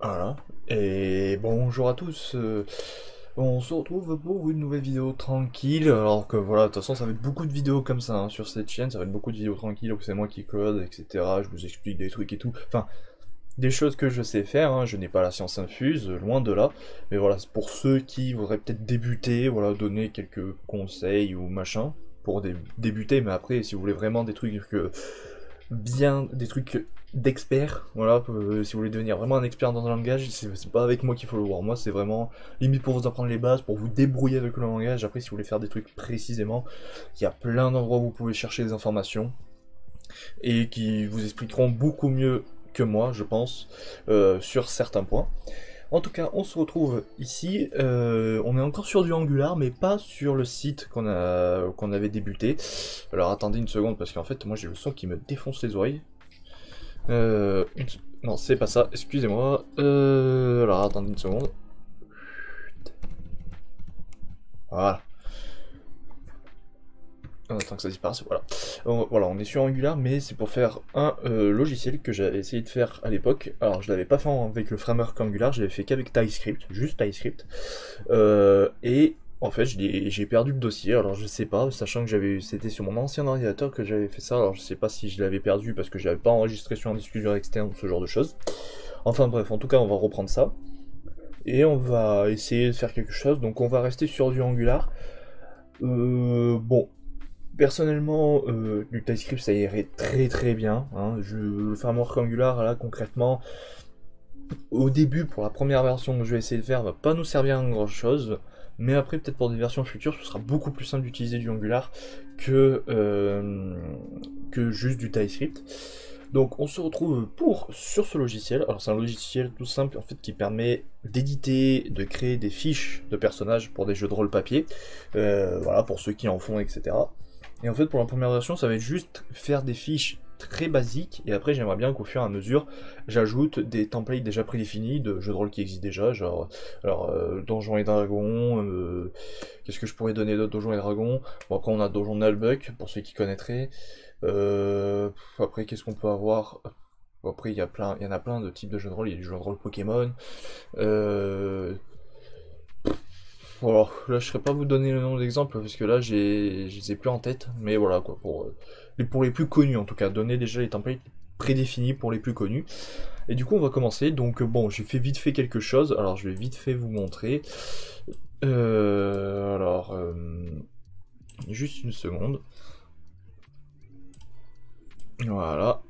Voilà. Et bonjour à tous. On se retrouve pour une nouvelle vidéo tranquille. Alors que voilà, de toute façon, ça va être beaucoup de vidéos comme ça hein, sur cette chaîne. Ça va être beaucoup de vidéos tranquilles où c'est moi qui code, etc. Je vous explique des trucs et tout. Enfin, des choses que je sais faire. Hein. Je n'ai pas la science infuse, loin de là. Mais voilà, c'est pour ceux qui voudraient peut-être débuter, voilà, donner quelques conseils ou machin pour débuter. Mais après, si vous voulez vraiment des trucs des trucs d'expert, voilà, si vous voulez devenir vraiment un expert dans un langage, c'est pas avec moi qu'il faut le voir, moi c'est vraiment limite pour vous apprendre les bases, pour vous débrouiller avec le langage, après si vous voulez faire des trucs précisément, il y a plein d'endroits où vous pouvez chercher des informations, et qui vous expliqueront beaucoup mieux que moi, je pense, sur certains points. En tout cas, on se retrouve ici. On est encore sur du Angular, mais pas sur le site qu'on avait débuté. Alors attendez une seconde, parce qu'en fait, moi j'ai le son qui me défonce les oreilles. Non, c'est pas ça, excusez-moi. Alors attendez une seconde. Voilà. Attends que ça disparaisse, voilà. Voilà, on est sur Angular, mais c'est pour faire un logiciel que j'avais essayé de faire à l'époque. Alors, je l'avais pas fait avec le framework Angular, je l'avais fait qu'avec TypeScript, juste TypeScript. Et en fait, j'ai perdu le dossier, alors je sais pas, sachant que c'était sur mon ancien ordinateur que j'avais fait ça, alors je sais pas si je l'avais perdu parce que j'avais pas enregistré sur un disque dur externe ou ce genre de choses. Enfin bref, en tout cas, on va reprendre ça. Et on va essayer de faire quelque chose, donc on va rester sur du Angular. Bon, personnellement, du TypeScript ça irait très très bien. Hein. Le framework Angular, là concrètement, au début, pour la première version que je vais essayer de faire, va pas nous servir à grand chose. Mais après, peut-être pour des versions futures, ce sera beaucoup plus simple d'utiliser du Angular que juste du TypeScript. Donc on se retrouve sur ce logiciel. Alors c'est un logiciel tout simple en fait qui permet d'éditer, de créer des fiches de personnages pour des jeux de rôle papier. Voilà, pour ceux qui en font, etc. Et en fait pour la première version ça va être juste faire des fiches très basiques, et après j'aimerais bien qu'au fur et à mesure j'ajoute des templates déjà prédéfinis de jeux de rôle qui existent déjà, genre alors Donjons et Dragons, qu'est-ce que je pourrais donner d'autres Donjons et Dragons. Bon après on a Donjon Nullbuck pour ceux qui connaîtraient. Après, qu'est-ce qu'on peut avoir? Après, il y en a plein de types de jeux de rôle. Il y a du jeu de rôle Pokémon. Euh... Voilà, là, je ne saurais pas vous donner le nom d'exemple parce que là, je les ai plus en tête. Mais voilà, quoi, pour les plus connus en tout cas, donner déjà les templates prédéfinis pour les plus connus. Et du coup, on va commencer. Donc, bon, j'ai fait vite fait quelque chose. Alors, je vais vite fait vous montrer. Alors, juste une seconde. Voilà.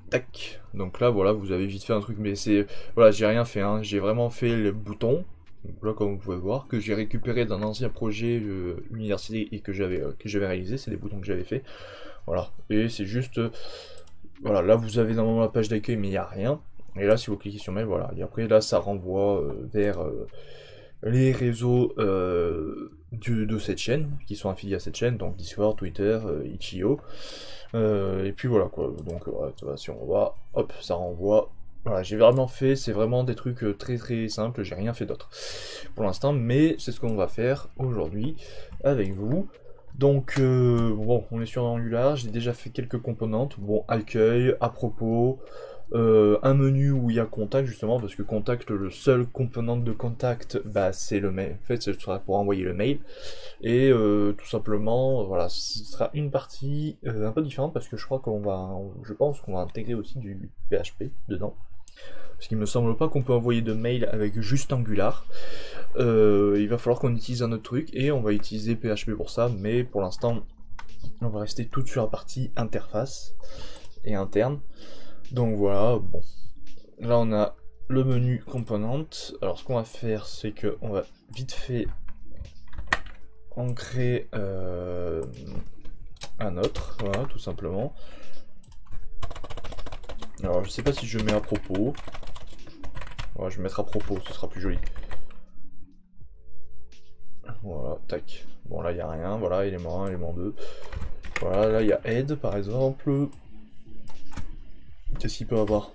Tac. Donc là, voilà, vous avez vite fait un truc, mais c'est... Voilà, j'ai rien fait, hein. J'ai vraiment fait le bouton. Donc là, comme vous pouvez voir, que j'ai récupéré d'un ancien projet université et que j'avais réalisé, c'est des boutons que j'avais fait. Voilà. Et c'est juste... voilà, là, vous avez normalement la page d'accueil, mais il n'y a rien. Et là, si vous cliquez sur mail, voilà. Et après, là, ça renvoie vers les réseaux de cette chaîne, qui sont affiliés à cette chaîne, donc Discord, Twitter, Itch.io. Et puis voilà quoi, donc si on voit, hop, ça renvoie. Voilà, j'ai vraiment fait, c'est vraiment des trucs très très simples, j'ai rien fait d'autre pour l'instant, mais c'est ce qu'on va faire aujourd'hui avec vous. Donc bon, on est sur Angular, j'ai déjà fait quelques composantes, bon, accueil, à propos, un menu où il y a contact justement, parce que contact, le seul composant de contact, bah c'est le mail, en fait ce sera pour envoyer le mail. Et tout simplement, voilà, ce sera une partie un peu différente parce que je pense qu'on va intégrer aussi du PHP dedans. Parce qu'il me semble pas qu'on peut envoyer de mail avec juste Angular. Il va falloir qu'on utilise un autre truc et on va utiliser PHP pour ça, mais pour l'instant, on va rester tout sur la partie interface et interne. Donc voilà, bon. Là on a le menu component. Alors ce qu'on va faire, c'est que on va vite fait on crée un autre, voilà, tout simplement. Alors, je sais pas si je mets à propos. Ouais, je vais mettre à propos, ce sera plus joli. Voilà, tac. Bon, là, il n'y a rien. Voilà, élément 1, élément 2. Voilà, là, il y a aide, par exemple. Qu'est-ce qu'il peut avoir?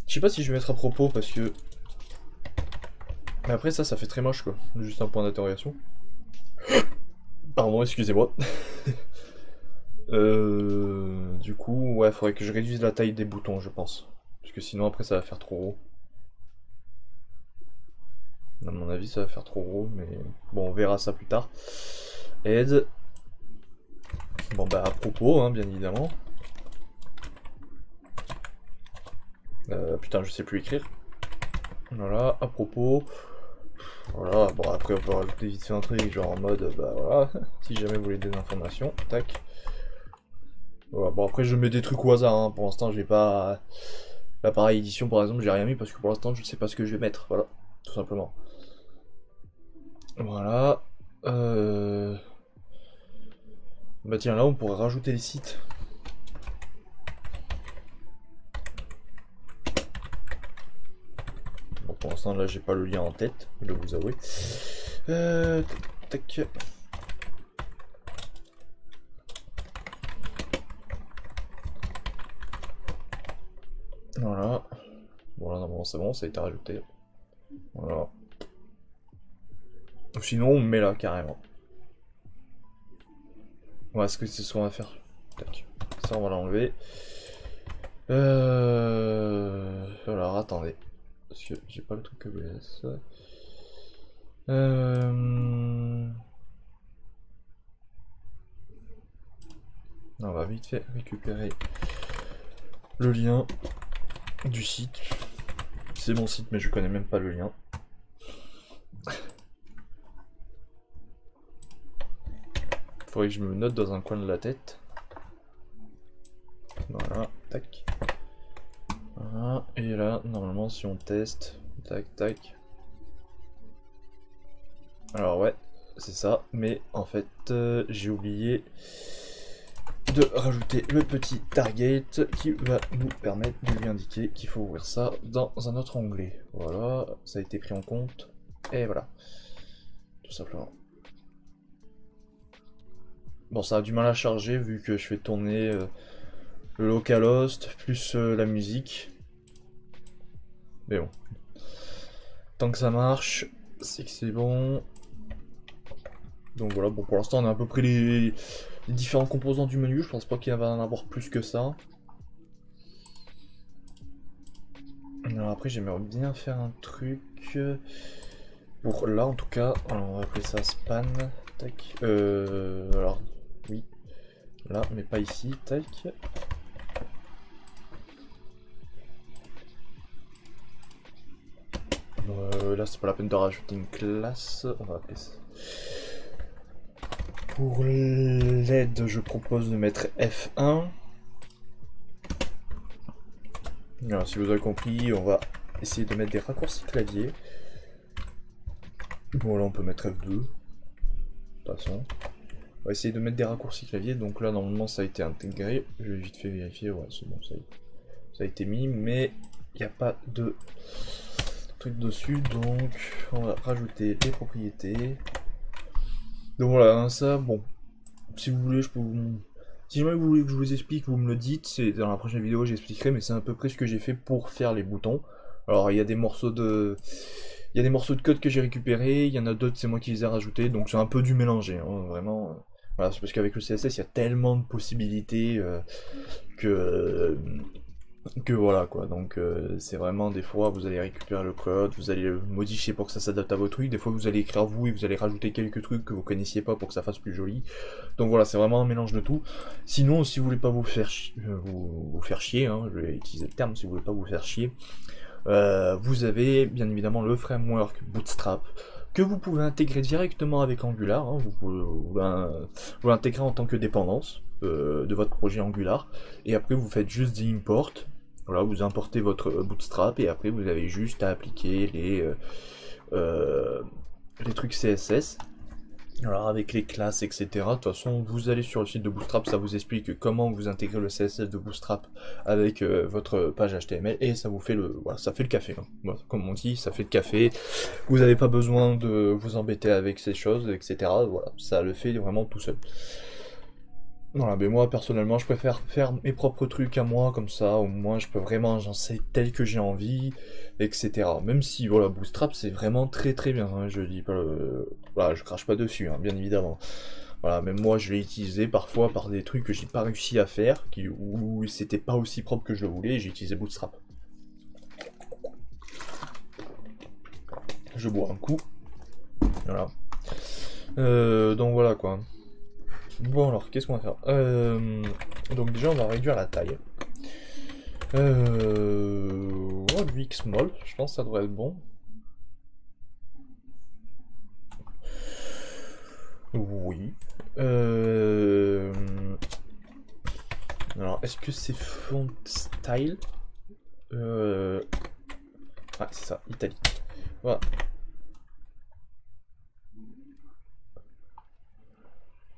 Je sais pas si je vais mettre à propos, parce que... Mais après, ça fait très moche, quoi. Juste un point d'interrogation. Pardon, excusez-moi. Du coup, ouais, faudrait que je réduise la taille des boutons, je pense. Parce que sinon, après, ça va faire trop gros. À mon avis, ça va faire trop gros, mais bon, on verra ça plus tard. Aide. Bon, bah, à propos, hein, bien évidemment. Putain, je sais plus écrire. Voilà, à propos. Voilà, bon, après, on peut rajouter vite fait un truc, genre en mode, bah voilà, si jamais vous voulez des informations, tac. Voilà, bon, après, je mets des trucs au hasard, hein. Pour l'instant, j'ai pas. L'appareil édition, par exemple, j'ai rien mis parce que pour l'instant, je sais pas ce que je vais mettre, voilà, tout simplement. Voilà. Bah tiens, là on pourrait rajouter les sites. Bon, pour l'instant là j'ai pas le lien en tête, je dois vous avouer. Tac. Voilà. Bon là normalement c'est bon, ça a été rajouté. Voilà. Ou sinon on met là carrément. Ouais, est-ce que c'est ce qu'on va faire? Tac. Ça on va l'enlever. Alors attendez. Parce que j'ai pas le truc que je laisse. On va vite fait récupérer le lien du site. C'est mon site mais je connais même pas le lien. Faudrait que je me note dans un coin de la tête. Voilà, tac. Voilà, et là, normalement, si on teste, tac, tac. Alors ouais, c'est ça, mais en fait, j'ai oublié de rajouter le petit target qui va nous permettre de lui indiquer qu'il faut ouvrir ça dans un autre onglet. Voilà, ça a été pris en compte, et voilà, tout simplement. Bon, ça a du mal à charger vu que je fais tourner le localhost plus la musique. Mais bon. Tant que ça marche, c'est que c'est bon. Donc voilà, bon pour l'instant on a à peu près les différents composants du menu. Je pense pas qu'il va en avoir plus que ça. Alors après j'aimerais bien faire un truc. Pour là en tout cas, alors on va appeler ça span. Tac. Alors oui. Là, mais pas ici. Tac. Là c'est pas la peine de rajouter une classe. On va appeler ça. Pour l'aide, je propose de mettre F1. Alors, si vous avez compris, on va essayer de mettre des raccourcis clavier. Bon, là, on peut mettre F2. De toute façon. On va essayer de mettre des raccourcis clavier. Donc là, normalement, ça a été intégré. Je vais vite fait vérifier. Ouais, c'est bon, ça a été mis. Mais il n'y a pas de truc dessus. Donc, on va rajouter les propriétés. Donc voilà, hein, ça, bon. Si vous voulez, je peux vous... Si jamais vous voulez que je vous explique, vous me le dites, c'est dans la prochaine vidéo j'expliquerai, mais c'est à peu près ce que j'ai fait pour faire les boutons. Alors il y a des morceaux de... Il y a des morceaux de code que j'ai récupérés, il y en a d'autres c'est moi qui les ai rajoutés, donc c'est un peu du mélanger, hein, vraiment. Voilà, c'est parce qu'avec le CSS il y a tellement de possibilités que voilà quoi, donc c'est vraiment des fois vous allez récupérer le code, vous allez le modifier pour que ça s'adapte à vos trucs, des fois vous allez écrire vous et vous allez rajouter quelques trucs que vous connaissiez pas pour que ça fasse plus joli, donc voilà c'est vraiment un mélange de tout. Sinon si vous voulez pas vous faire chier, hein, je vais utiliser le terme, si vous voulez pas vous faire chier, vous avez bien évidemment le framework Bootstrap que vous pouvez intégrer directement avec Angular, hein, vous pouvez vous l'intégrer en tant que dépendance de votre projet Angular, et après vous faites juste des imports. Voilà, vous importez votre Bootstrap et après vous avez juste à appliquer les trucs CSS. Alors avec les classes, etc. De toute façon, vous allez sur le site de Bootstrap, ça vous explique comment vous intégrez le CSS de Bootstrap avec votre page HTML et ça vous fait le, voilà, ça fait le café. Hein. Voilà, comme on dit, ça fait le café. Vous n'avez pas besoin de vous embêter avec ces choses, etc. Voilà, ça le fait vraiment tout seul. Voilà, mais moi personnellement je préfère faire mes propres trucs à moi, comme ça au moins je peux vraiment agencer tel que j'ai envie, etc. Même si voilà, Bootstrap c'est vraiment très très bien, hein, je dis pas voilà, je crache pas dessus, hein, bien évidemment. Voilà, même moi je l'ai utilisé parfois par des trucs que j'ai pas réussi à faire, où c'était pas aussi propre que je le voulais, et j'ai utilisé Bootstrap. Je bois un coup. Voilà. Donc voilà quoi. Bon alors, qu'est-ce qu'on va faire donc déjà on va réduire la taille. Oh, du X-Small, je pense que ça devrait être bon. Oui. Alors, est-ce que c'est font style Ah, c'est ça, italique. Voilà.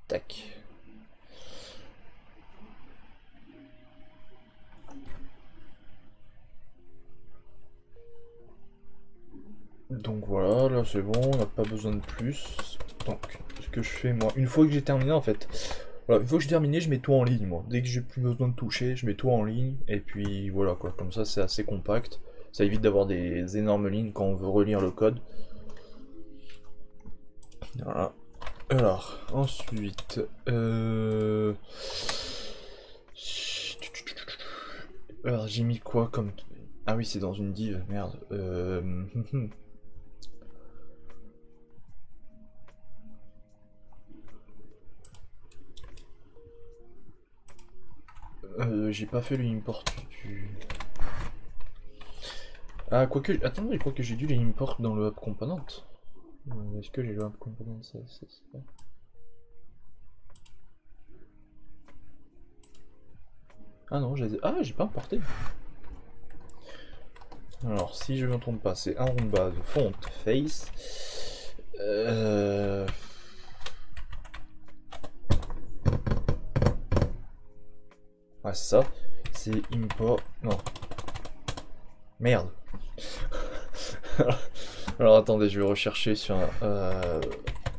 Tac. Donc voilà, là c'est bon, on n'a pas besoin de plus. Donc, ce que je fais moi, une fois que j'ai terminé en fait, voilà, une fois que j'ai terminé, je mets tout en ligne moi. Dès que j'ai plus besoin de toucher, je mets tout en ligne, et puis voilà quoi, comme ça c'est assez compact. Ça évite d'avoir des énormes lignes quand on veut relire le code. Voilà. Alors, ensuite... Alors j'ai mis quoi comme... Ah oui, c'est dans une div, merde. J'ai pas fait le import du... Ah, quoique... Attends, je crois que j'ai dû les import dans le app component. Est-ce que j'ai le app component ça. Ah non, j'ai pas importé. Alors, si je ne me trompe pas, c'est un rond de base, font, face. Ouais, c'est ça. C'est import... Non. Merde. Alors, attendez, je vais rechercher sur un...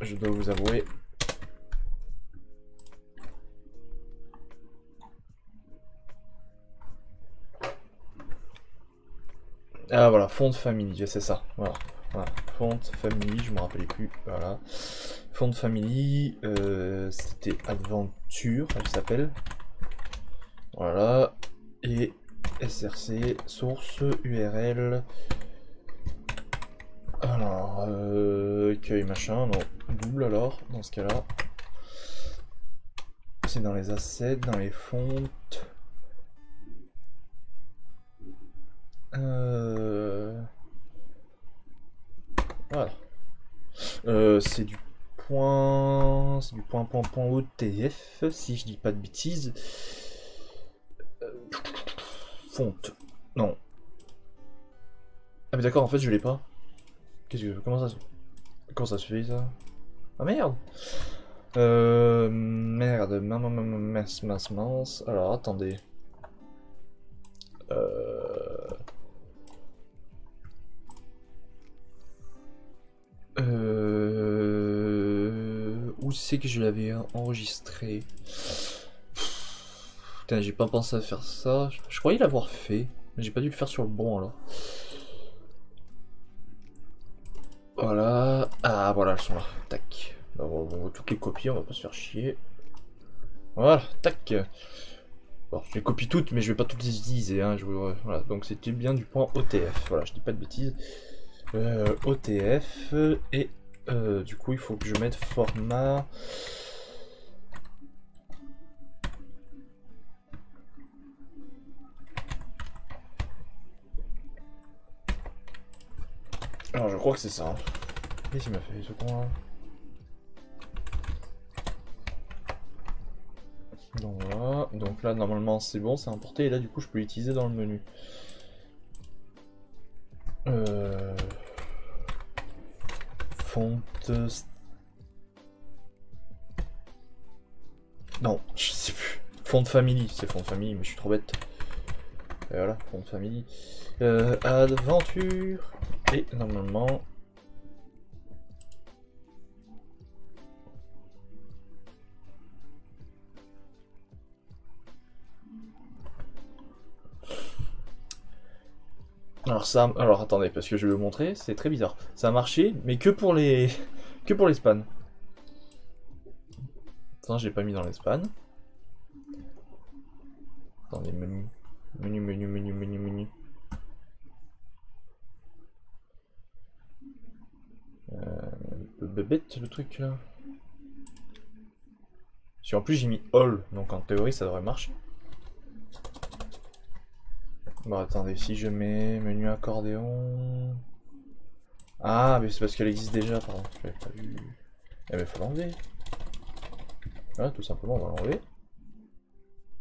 je dois vous avouer... Ah voilà, font family, c'est ça. Voilà. Voilà. Font family, je me rappelais plus. Voilà. Font family, c'était Adventure, elle s'appelle. Voilà. Et src, source, URL. Alors, accueil machin, non, double alors, dans ce cas-là. C'est dans les assets, dans les fontes. Voilà. C'est du point... C'est du point OTF, si je dis pas de bêtises. Fonte. Non. Ah mais d'accord, en fait je l'ai pas. Comment ça se fait ça? Ah merde. Merde, mince. Alors attendez. Où c'est que je l'avais enregistré? Putain, j'ai pas pensé à faire ça. Je croyais l'avoir fait, mais j'ai pas dû le faire sur le bon alors. Voilà. Ah voilà, elles sont là. Tac. On va toutes les copier, on va pas se faire chier. Voilà, tac. Bon, je les copie toutes, mais je vais pas toutes les utiliser. Hein. Voilà, donc c'était bien du point OTF. Voilà, je dis pas de bêtises. OTF et du coup il faut que je mette format. Alors je crois que c'est ça. Qu'est-ce qu'il m'a fait ce con là? Donc voilà, donc là normalement c'est bon, c'est importé et là du coup je peux l'utiliser dans le menu. Font... Non, je sais plus. Font family, c'est font family, mais je suis trop bête. Et voilà, font family. Aventure. Et normalement... Alors attendez, parce que je vais vous montrer, c'est très bizarre. Ça a marché, mais que pour les spans. Ça, j'ai pas mis dans l'espagne. Attendez, menu. Menu. Bête le truc là. Si en plus j'ai mis all, donc en théorie ça devrait marcher. Bon attendez, si je mets menu accordéon... Ah mais c'est parce qu'elle existe déjà, pardon, j'avais pas vu. Eh ben faut l'enlever. Voilà, tout simplement on va l'enlever.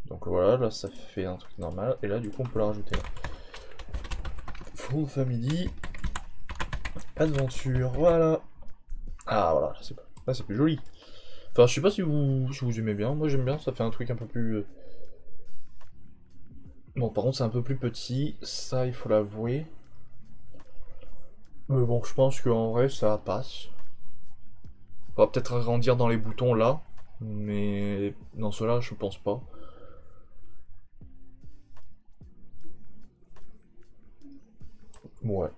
Donc voilà, là ça fait un truc normal, et là du coup on peut la rajouter là. Front Family, Adventure, voilà. Ah voilà, là c'est plus joli. Enfin je sais pas si vous aimez bien, moi j'aime bien, ça fait un truc un peu plus... Bon par contre c'est un peu plus petit, ça il faut l'avouer. Mais bon je pense qu'en vrai ça passe. On va peut-être agrandir dans les boutons là, mais dans ceux-là je pense pas. Ouais.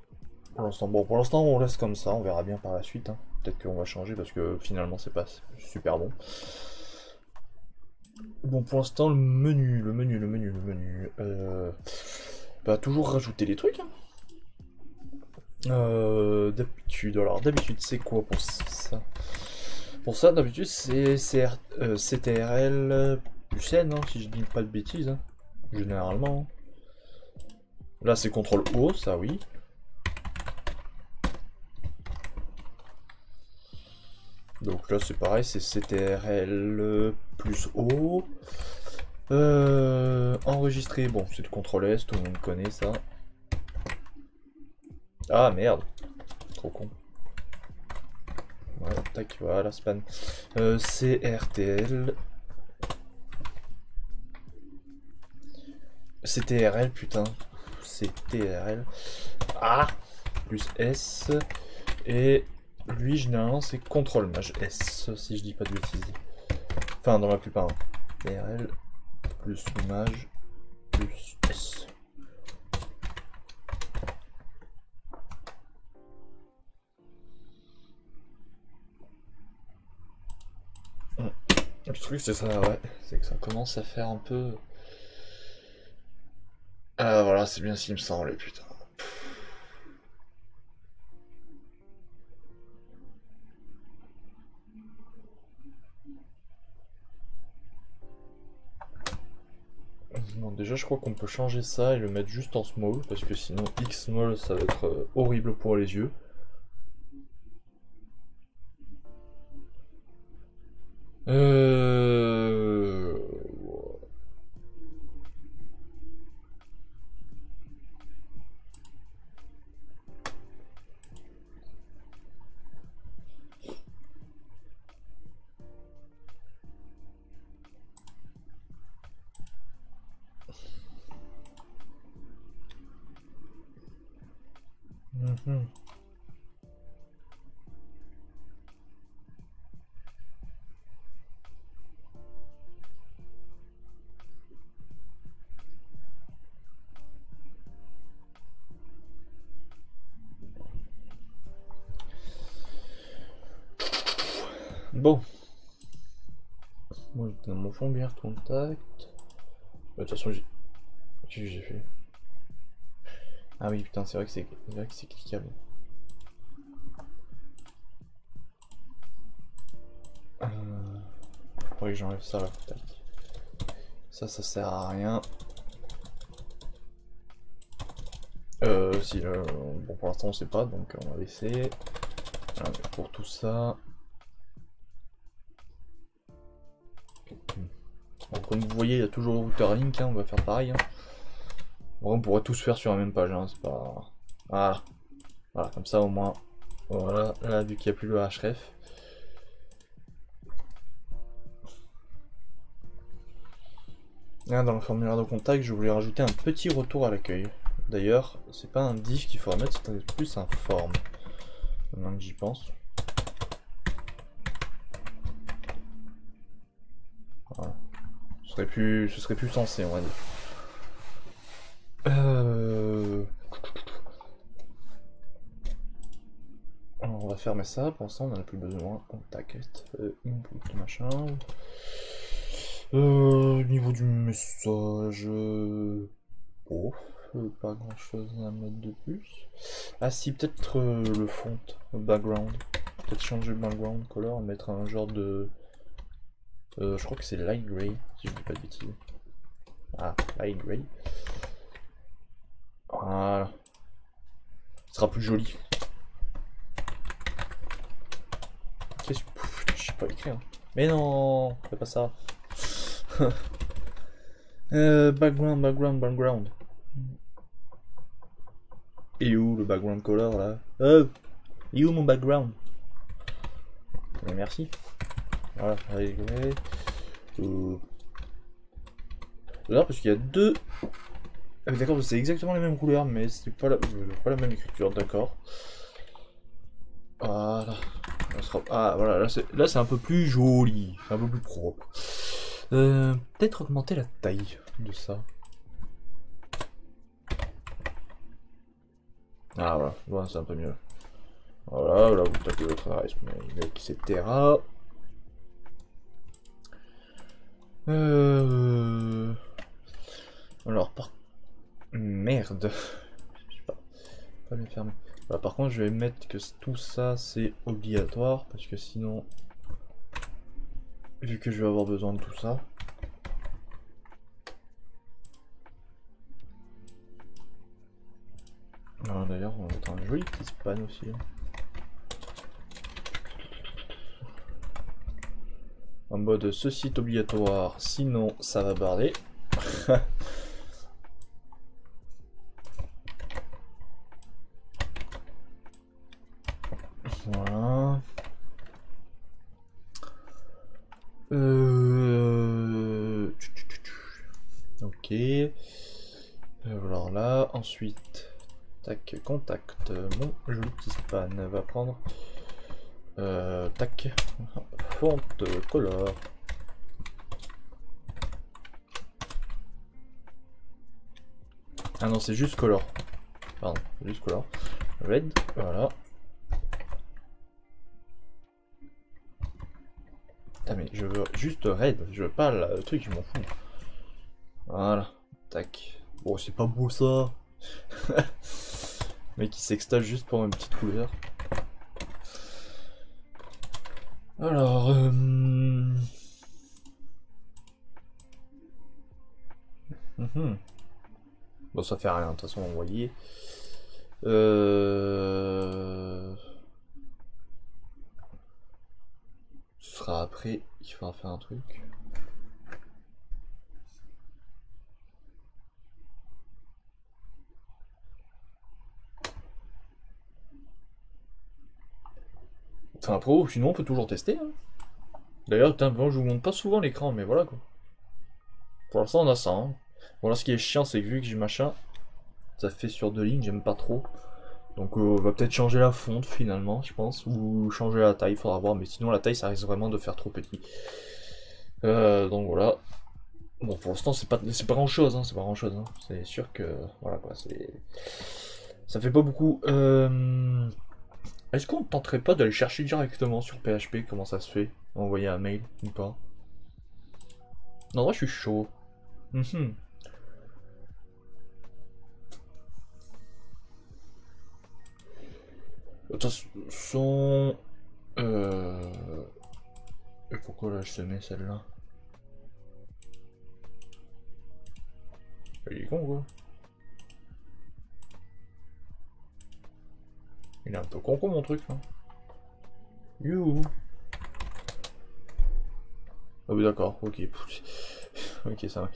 Pour l'instant on laisse comme ça, on verra bien par la suite. Hein. Peut-être qu'on va changer parce que finalement c'est pas super bon. Bon pour l'instant le menu. Bah toujours rajouter les trucs. Hein. D'habitude c'est quoi pour ça? Pour ça d'habitude c'est CTRL plus N, hein, si je dis pas de bêtises. Hein. Généralement. Là c'est CTRL O, ça oui. Donc là c'est pareil, c'est CTRL plus O. Enregistrer, bon c'est le CTRL S, tout le monde connaît ça. Ah merde, trop con. Voilà, tac, voilà, span. CRTL. CTRL, putain. CTRL. Ah plus S. Et lui, généralement, c'est CTRL maj S, si je dis pas de bêtises. Enfin, dans la plupart. Hein. CTRL plus maj plus S. Le truc c'est ça, ouais, c'est que ça commence à faire un peu... Ah voilà, c'est bien ce qu'il me semble, putain. Non, déjà je crois qu'on peut changer ça et le mettre juste en small, parce que sinon X small ça va être horrible pour les yeux. Bon. Moi j'étais dans mon fond bien contact. De toute façon j'ai fait. Ah oui putain c'est vrai que c'est cliquable. Faudrait que j'enlève ça là. Tac. Ça sert à rien. Si bon pour l'instant on sait pas donc on va laisser. Voilà, pour tout ça. Donc, comme vous voyez il y a toujours le router link, hein, on va faire pareil. Hein. Bon, on pourrait tous faire sur la même page, hein, c'est pas. Voilà. Voilà, comme ça au moins. Voilà, là vu qu'il n'y a plus le href. Là, dans le formulaire de contact, je voulais rajouter un petit retour à l'accueil. D'ailleurs, c'est pas un div qu'il faudra mettre, c'est plus un form. Maintenant que j'y pense. Voilà. Ce serait plus sensé, on va dire. On va fermer ça. Pour l'instant, on en a plus besoin. Contact, input, machin. Niveau du message. Oh, pas grand chose à mettre de plus. Ah, si, peut-être le font, le background. Peut-être changer le background color, mettre un genre de. Je crois que c'est light gray, si je dis pas de bêtises. Ah, light gray. Voilà. Ce sera plus joli. Qu'est-ce que. Je sais pas écrire. Mais non, fais pas ça. Background. Et où le background color là? Oh! Et où mon background? Mais merci. Voilà, allez, D'ailleurs, parce qu'il y a deux. Ah, d'accord, c'est exactement les mêmes couleurs, mais c'est pas la même écriture, d'accord. Voilà. Ah, voilà, là c'est un peu plus joli, c'est un peu plus propre. Peut-être augmenter la taille de ça. Ah, voilà, c'est un peu mieux. Voilà, là vous tapez votre adresse mail, etc. Alors, merde. Je sais pas bien fermé. Voilà, par contre, je vais mettre que tout ça c'est obligatoire parce que sinon, vu que je vais avoir besoin de tout ça. D'ailleurs, on va mettre un joli petit span aussi. En mode ceci est obligatoire, sinon ça va barder. Voilà. Ok. Alors là, ensuite, tac, contact. Mon joli petit span va prendre. Tac. Font color. Ah non, c'est juste color. Pardon, juste color. Red, voilà. Putain, mais je veux juste red, je veux pas le truc, je m'en fous. Voilà, tac. Bon, c'est pas beau ça. Mais qui s'extase juste pour une petite couleur. Alors, Bon, ça fait rien, de toute façon, vous voyez. Ce sera après, il faudra faire un truc. Enfin, après, sinon on peut toujours tester. Hein. D'ailleurs, bon, je vous montre pas souvent l'écran, mais voilà quoi. Pour l'instant, on a ça. Hein. Bon, là, ce qui est chiant, c'est que vu que j'ai machin, ça fait sur 2 lignes, j'aime pas trop. Donc, on va peut-être changer la fonte finalement, je pense, ou changer la taille, faudra voir. Mais sinon, la taille, ça risque vraiment de faire trop petit. Donc voilà. Bon, pour l'instant, c'est pas grand chose, hein, c'est pas grand chose. Hein. C'est sûr que voilà quoi, ça fait pas beaucoup. Est-ce qu'on ne tenterait pas d'aller chercher directement sur PHP comment ça se fait? Envoyer un mail ou pas? Non, moi je suis chaud. De toute façon... Et pourquoi là je te mets celle-là? Il est con quoi. Il est un peu con mon truc là. Youhou. Ah oui d'accord, ok. Ok ça va.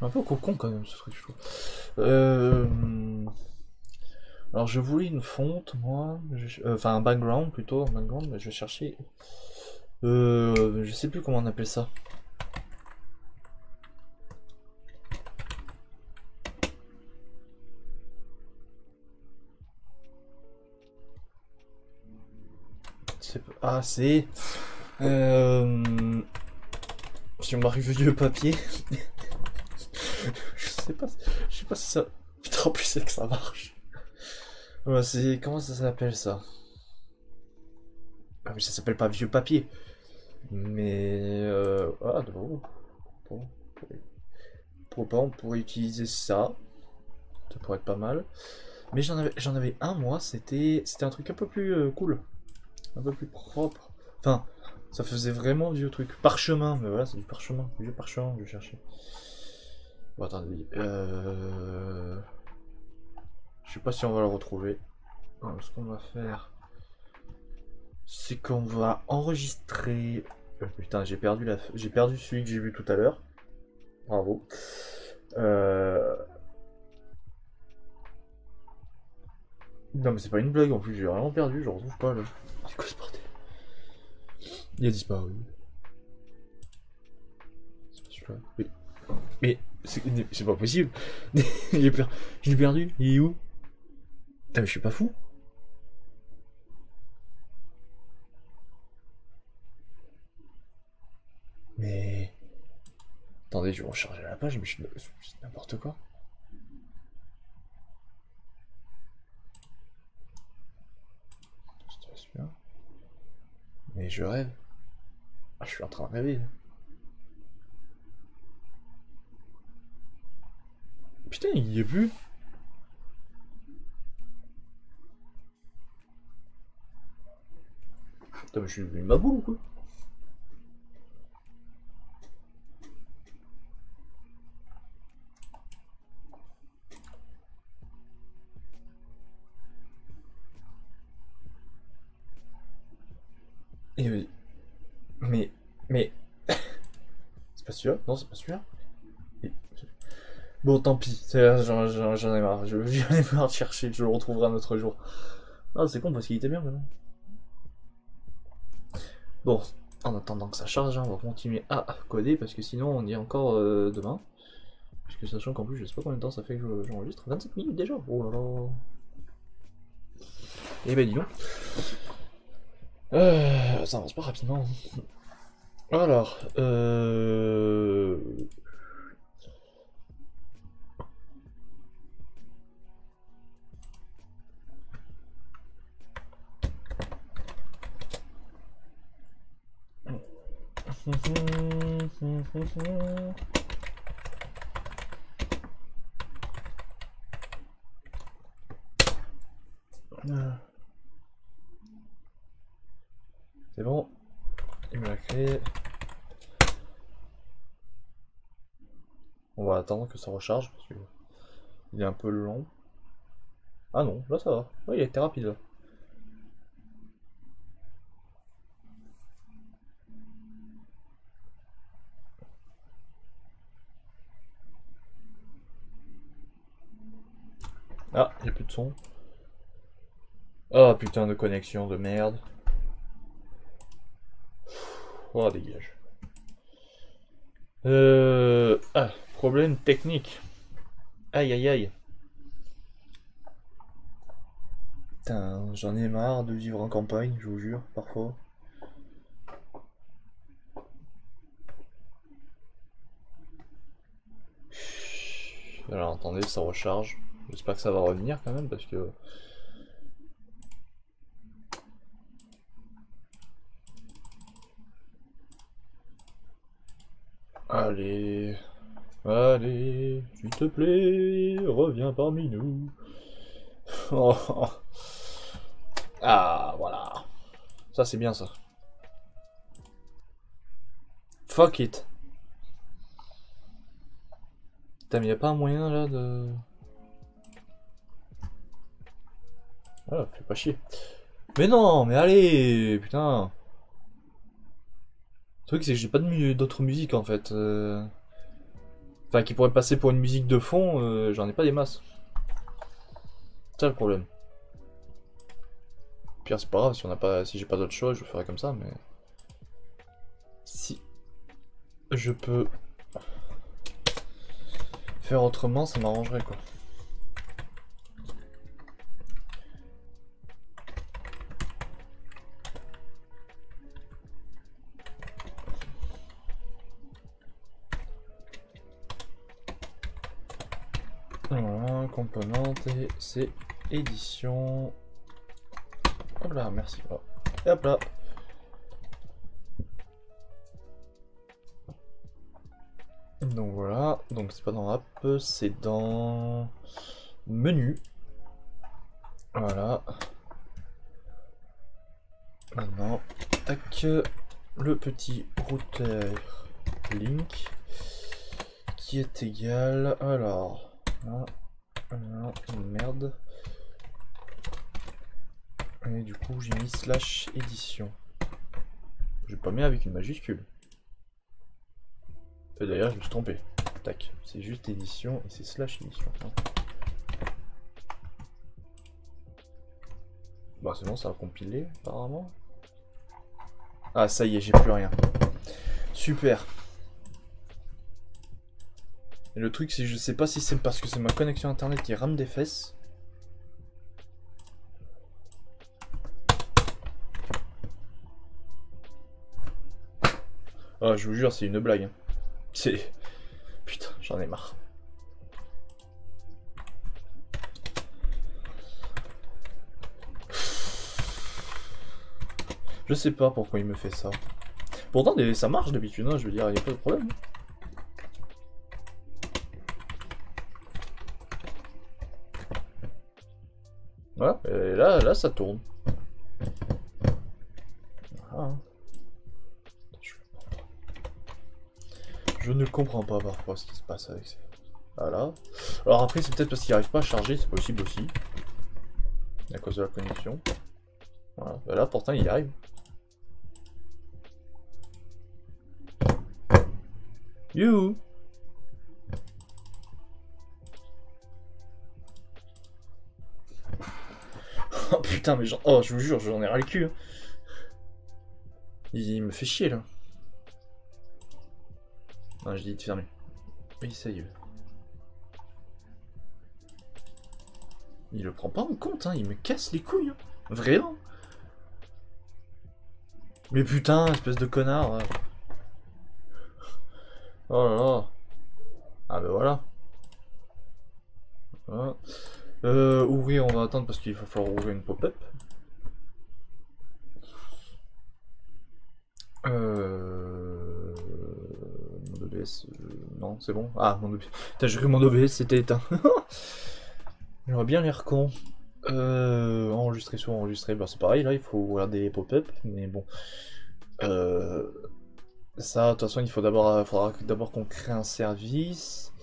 Un peu con quand même ce truc je trouve. Alors je voulais une fonte moi. Enfin un background plutôt. Un background, mais je vais chercher. Je sais plus comment on appelle ça. Ah c'est... Si on m'arrive vieux papier... je sais pas si ça... Putain en plus c'est que ça marche. Ouais, c'est... Comment ça s'appelle ça? Ah mais ça s'appelle pas vieux papier. Mais ah non. Bon, pourquoi pas, on pourrait utiliser ça. Ça pourrait être pas mal. Mais j'en avais un moi, c'était un truc un peu plus cool. Un peu plus propre. Enfin, ça faisait vraiment vieux truc. Parchemin, mais voilà, c'est du parchemin. Vieux parchemin, je vais chercher. Bon, attendez. Je sais pas si on va le retrouver. Alors, ce qu'on va faire, c'est qu'on va enregistrer. Putain, j'ai perdu celui que j'ai vu tout à l'heure. Bravo. Non, mais c'est pas une blague en plus, j'ai vraiment perdu, je le retrouve pas là. C'est quoi ce bordel? Il a disparu. C'est pas celui-là. Mais c'est pas possible. Je l'ai perdu. Il est où? Putain, mais je suis pas fou. Mais attendez, je vais recharger la page, mais c'est n'importe quoi. Mais je rêve. Ah, je suis en train de rêver. Putain, il y est plus. Putain, mais je suis devenu ma boule ou quoi? Et mais c'est pas sûr? Non, c'est pas sûr. Bon, tant pis, j'en ai marre, j'en ai marre de chercher, je le retrouverai un autre jour. Ah, c'est con parce qu'il était bien maintenant. Bon, en attendant que ça charge, hein, on va continuer à coder parce que sinon on y est encore demain. Puisque sachant qu'en plus, je sais pas combien de temps ça fait que j'enregistre. 27 minutes déjà. Oh là là. Eh ben dis donc. Ça avance pas rapidement. Alors, c'est bon. Il me l'a créé. On va attendre que ça recharge parce que il est un peu long. Ah non, là ça va. Ouais, il a été rapide là. Ah, il n'y a plus de son. Oh putain de connexion de merde. Oh, dégage. Ah, problème technique. Aïe aïe aïe. Putain, j'en ai marre de vivre en campagne, je vous jure, parfois. Alors attendez, ça recharge. J'espère que ça va revenir quand même parce que... Allez, allez, s'il te plaît, reviens parmi nous. Oh. Ah, voilà. Ça, c'est bien, ça. Fuck it. Putain, mais y'a pas un moyen, là, de... Ah, fais pas chier. Mais non, mais allez, putain. Le truc, c'est que j'ai pas d'autres musiques, en fait. Enfin, qui pourrait passer pour une musique de fond, j'en ai pas des masses. C'est ça le problème. Pire, c'est pas grave, si j'ai pas d'autre choix, je ferai comme ça, mais... Si je peux faire autrement, ça m'arrangerait, quoi. Voilà, composante et c'est édition. Hop là, merci. Et hop là. Voilà, donc c'est pas dans App, c'est dans Menu. Voilà. Maintenant, tac, le petit routeur Link qui est égal. Alors, merde. Et du coup, j'ai mis slash édition. J'ai pas mis avec une majuscule. Et d'ailleurs, je me suis trompé. Tac, c'est juste édition et c'est slash édition. Bah, c'est bon, ça va compiler apparemment. Ah, ça y est, j'ai plus rien. Super. Et le truc, c'est je sais pas si c'est parce que c'est ma connexion internet qui rame des fesses. Ah, je vous jure, c'est une blague. C'est... Putain, j'en ai marre. Je sais pas pourquoi il me fait ça. Pourtant, ça marche d'habitude, hein, je veux dire, il n'y a pas de problème. Voilà, et là, ça tourne. Voilà. Je ne comprends pas parfois ce qui se passe avec ça. Voilà. Alors après, c'est peut-être parce qu'il n'arrive pas à charger, c'est possible aussi. À cause de la connexion. Voilà. Et là, pourtant, il y arrive. Youhou! Oh putain, mais genre... Oh, je vous jure, j'en ai ras le cul. Il me fait chier, là. Non, je dis de fermer. Oui, ça y est. Il le prend pas en compte, hein. Il me casse les couilles. Hein. Vraiment. Mais putain, espèce de connard. Oh là là. Ah ben voilà. Voilà. Ouvrir, on va attendre parce qu'il va falloir ouvrir une pop-up. Mon OBS, non, c'est bon. Ah, mon OBS. Putain, j'ai cru que mon OBS c'était éteint. J'aurais bien l'air con. Enregistrer sur enregistrer, bah c'est pareil, là il faut ouvrir des pop-up, mais bon. Ça, de toute façon, il faudra d'abord qu'on crée un service.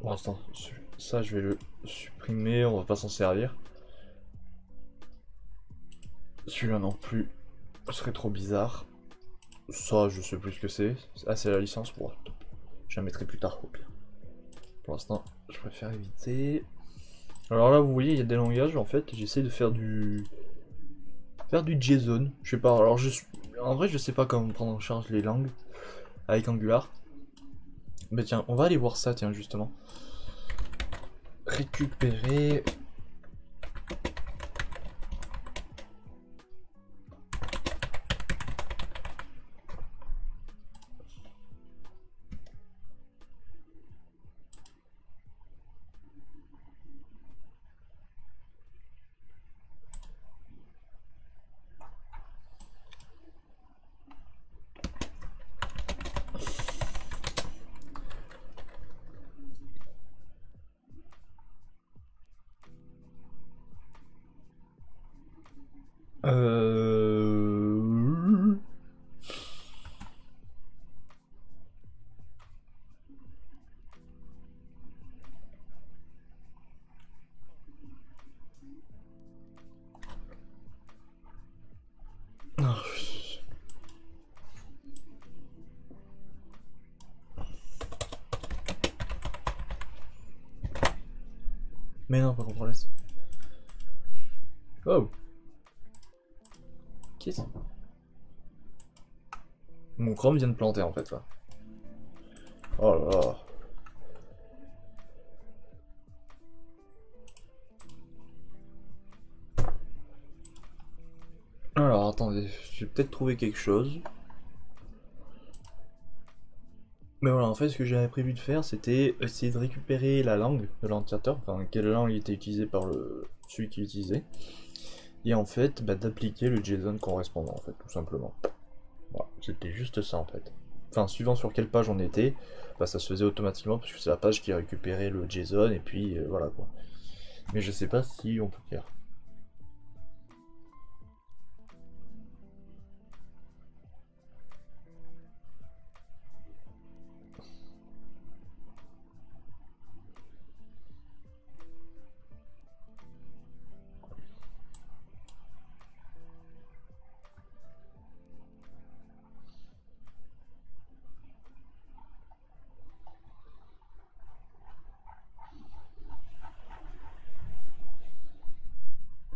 Pour l'instant, ça je vais le supprimer, on va pas s'en servir. Celui-là non plus, ce serait trop bizarre. Ça, je sais plus ce que c'est. Ah, c'est la licence, bon, je la mettrai plus tard au pire. Pour l'instant, je préfère éviter. Alors là, vous voyez, il y a des langages, en fait, j'essaie de faire du JSON. Je sais pas, alors en vrai, je sais pas comment prendre en charge les langues avec Angular. Mais tiens, on va aller voir ça, tiens, justement. Récupérer... Mais non, pas CTRL S. Oh. Qu'est-ce que... Mon Chrome vient de planter en fait là. Oh là là. Alors attendez, j'ai peut-être trouvé quelque chose. Mais voilà, en fait, ce que j'avais prévu de faire, c'était essayer de récupérer la langue de l'ordinateur, enfin, quelle langue était utilisée par celui qui l'utilisait, et en fait, bah, d'appliquer le JSON correspondant, en fait, tout simplement. Voilà, c'était juste ça, en fait. Enfin, suivant sur quelle page on était, bah, ça se faisait automatiquement, parce que c'est la page qui récupérait le JSON, et puis voilà, quoi. Mais je sais pas si on peut faire.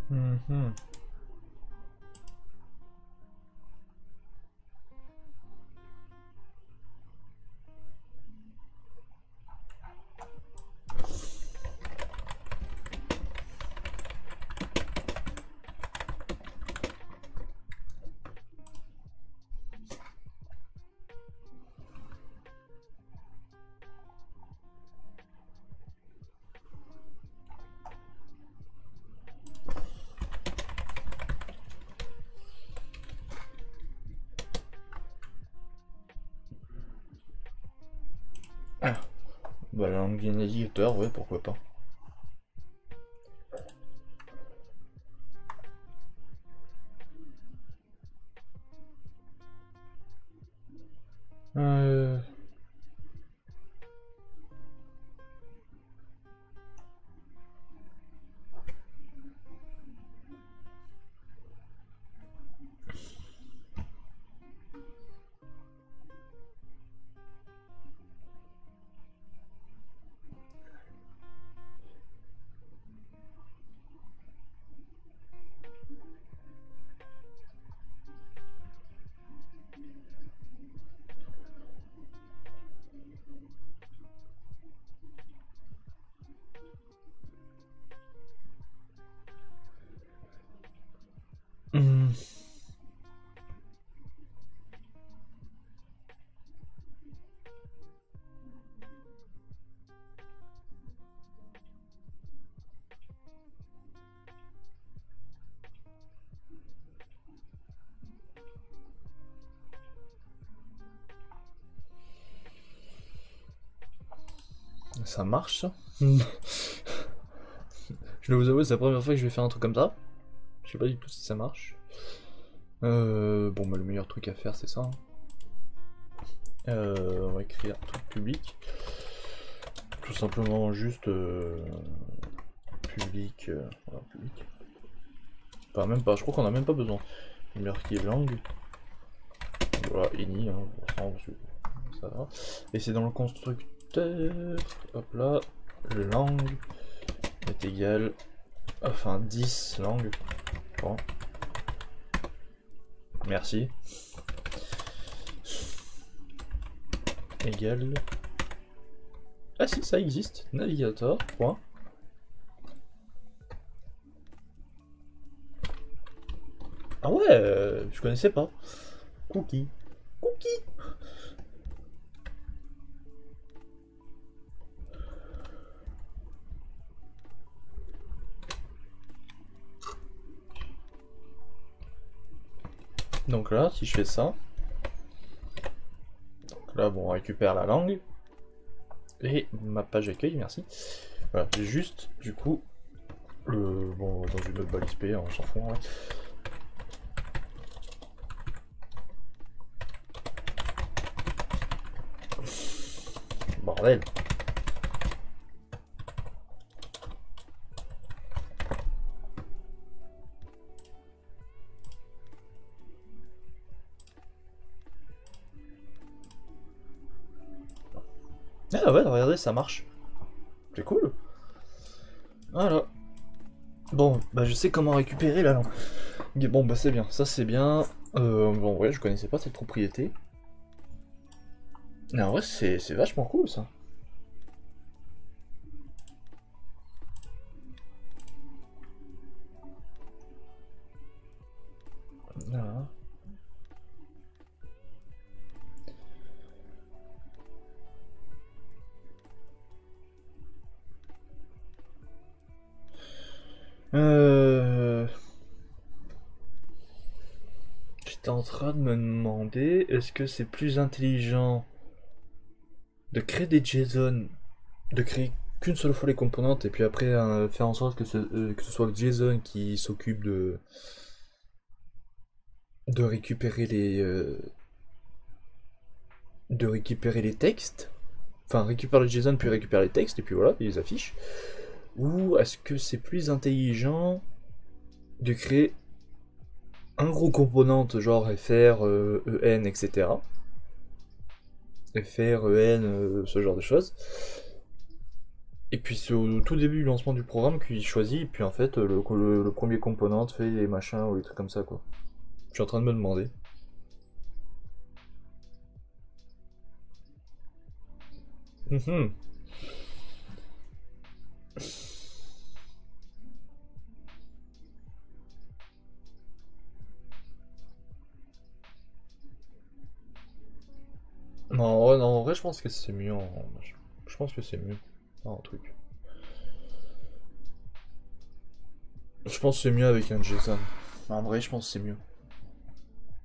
Mhm. Ah, bah, la langue d'un navigateur, ouais, pourquoi pas. Euh... hmm, Ça marche, ça? Je dois vous avouer, c'est la première fois que je vais faire un truc comme ça. Je sais pas du tout si ça marche. Bon, bah, le meilleur truc à faire, c'est ça, hein. On va écrire truc public. Tout simplement juste public. Voilà, public. Enfin, même pas, je crois qu'on a même pas besoin. Numéro qui est langue. Voilà, ini, hein, ça va. Et c'est dans le constructeur. Hop là. Le langue est égal. Enfin, 10 langues. Bon. Merci. Égal. Ah si, ça existe. Navigator. Point. Ah ouais, je connaissais pas. Cookie. Cookie. Donc là, si je fais ça, donc là, bon, on récupère la langue et ma page d'accueil, merci. Voilà, j'ai juste, du coup, bon, dans une autre balise P, on s'en fout, ouais. Bordel. Ah ouais, regardez, ça marche. C'est cool. Voilà. Bon, bah je sais comment récupérer la langue. Bon, bah c'est bien, ça c'est bien. Bon, ouais, je connaissais pas cette propriété. Mais en vrai, c'est vachement cool ça. Voilà. Euh... J'étais en train de me demander, est-ce que c'est plus intelligent de créer des JSON, de créer qu'une seule fois les composantes et puis après faire en sorte que ce soit le JSON qui s'occupe de récupérer de récupérer les textes, enfin récupère le JSON puis récupère les textes et puis voilà, il les affiche. Ou est-ce que c'est plus intelligent de créer un gros composante genre FR, EN, etc. FR, EN, ce genre de choses. Et puis c'est au tout début du lancement du programme qu'il choisit, et puis en fait le premier component fait les machins ou les trucs comme ça quoi. Je suis en train de me demander. Mhm. Non, ouais, non, en vrai je pense que c'est mieux Je pense que c'est mieux en truc. Je pense que c'est mieux avec un JSON. En vrai je pense que c'est mieux.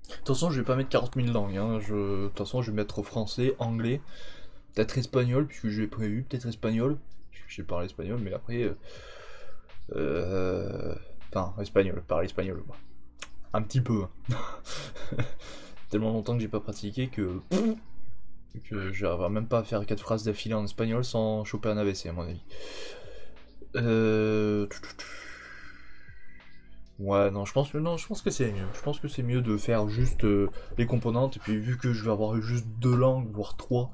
De toute façon je vais pas mettre 40 000 langues, hein. De toute façon je vais mettre français, anglais, peut-être espagnol, puisque j'ai prévu, peut-être espagnol. J'ai parlé espagnol, mais après... Enfin, espagnol, parler espagnol, quoi. Un petit peu. Tellement longtemps que j'ai pas pratiqué que j'arriverai même pas à faire 4 phrases d'affilée en espagnol sans choper un AVC, à mon avis. Euh... Ouais, non, je pense que c'est mieux. Je pense que c'est mieux de faire juste les composantes, et puis vu que je vais avoir juste 2 langues, voire 3,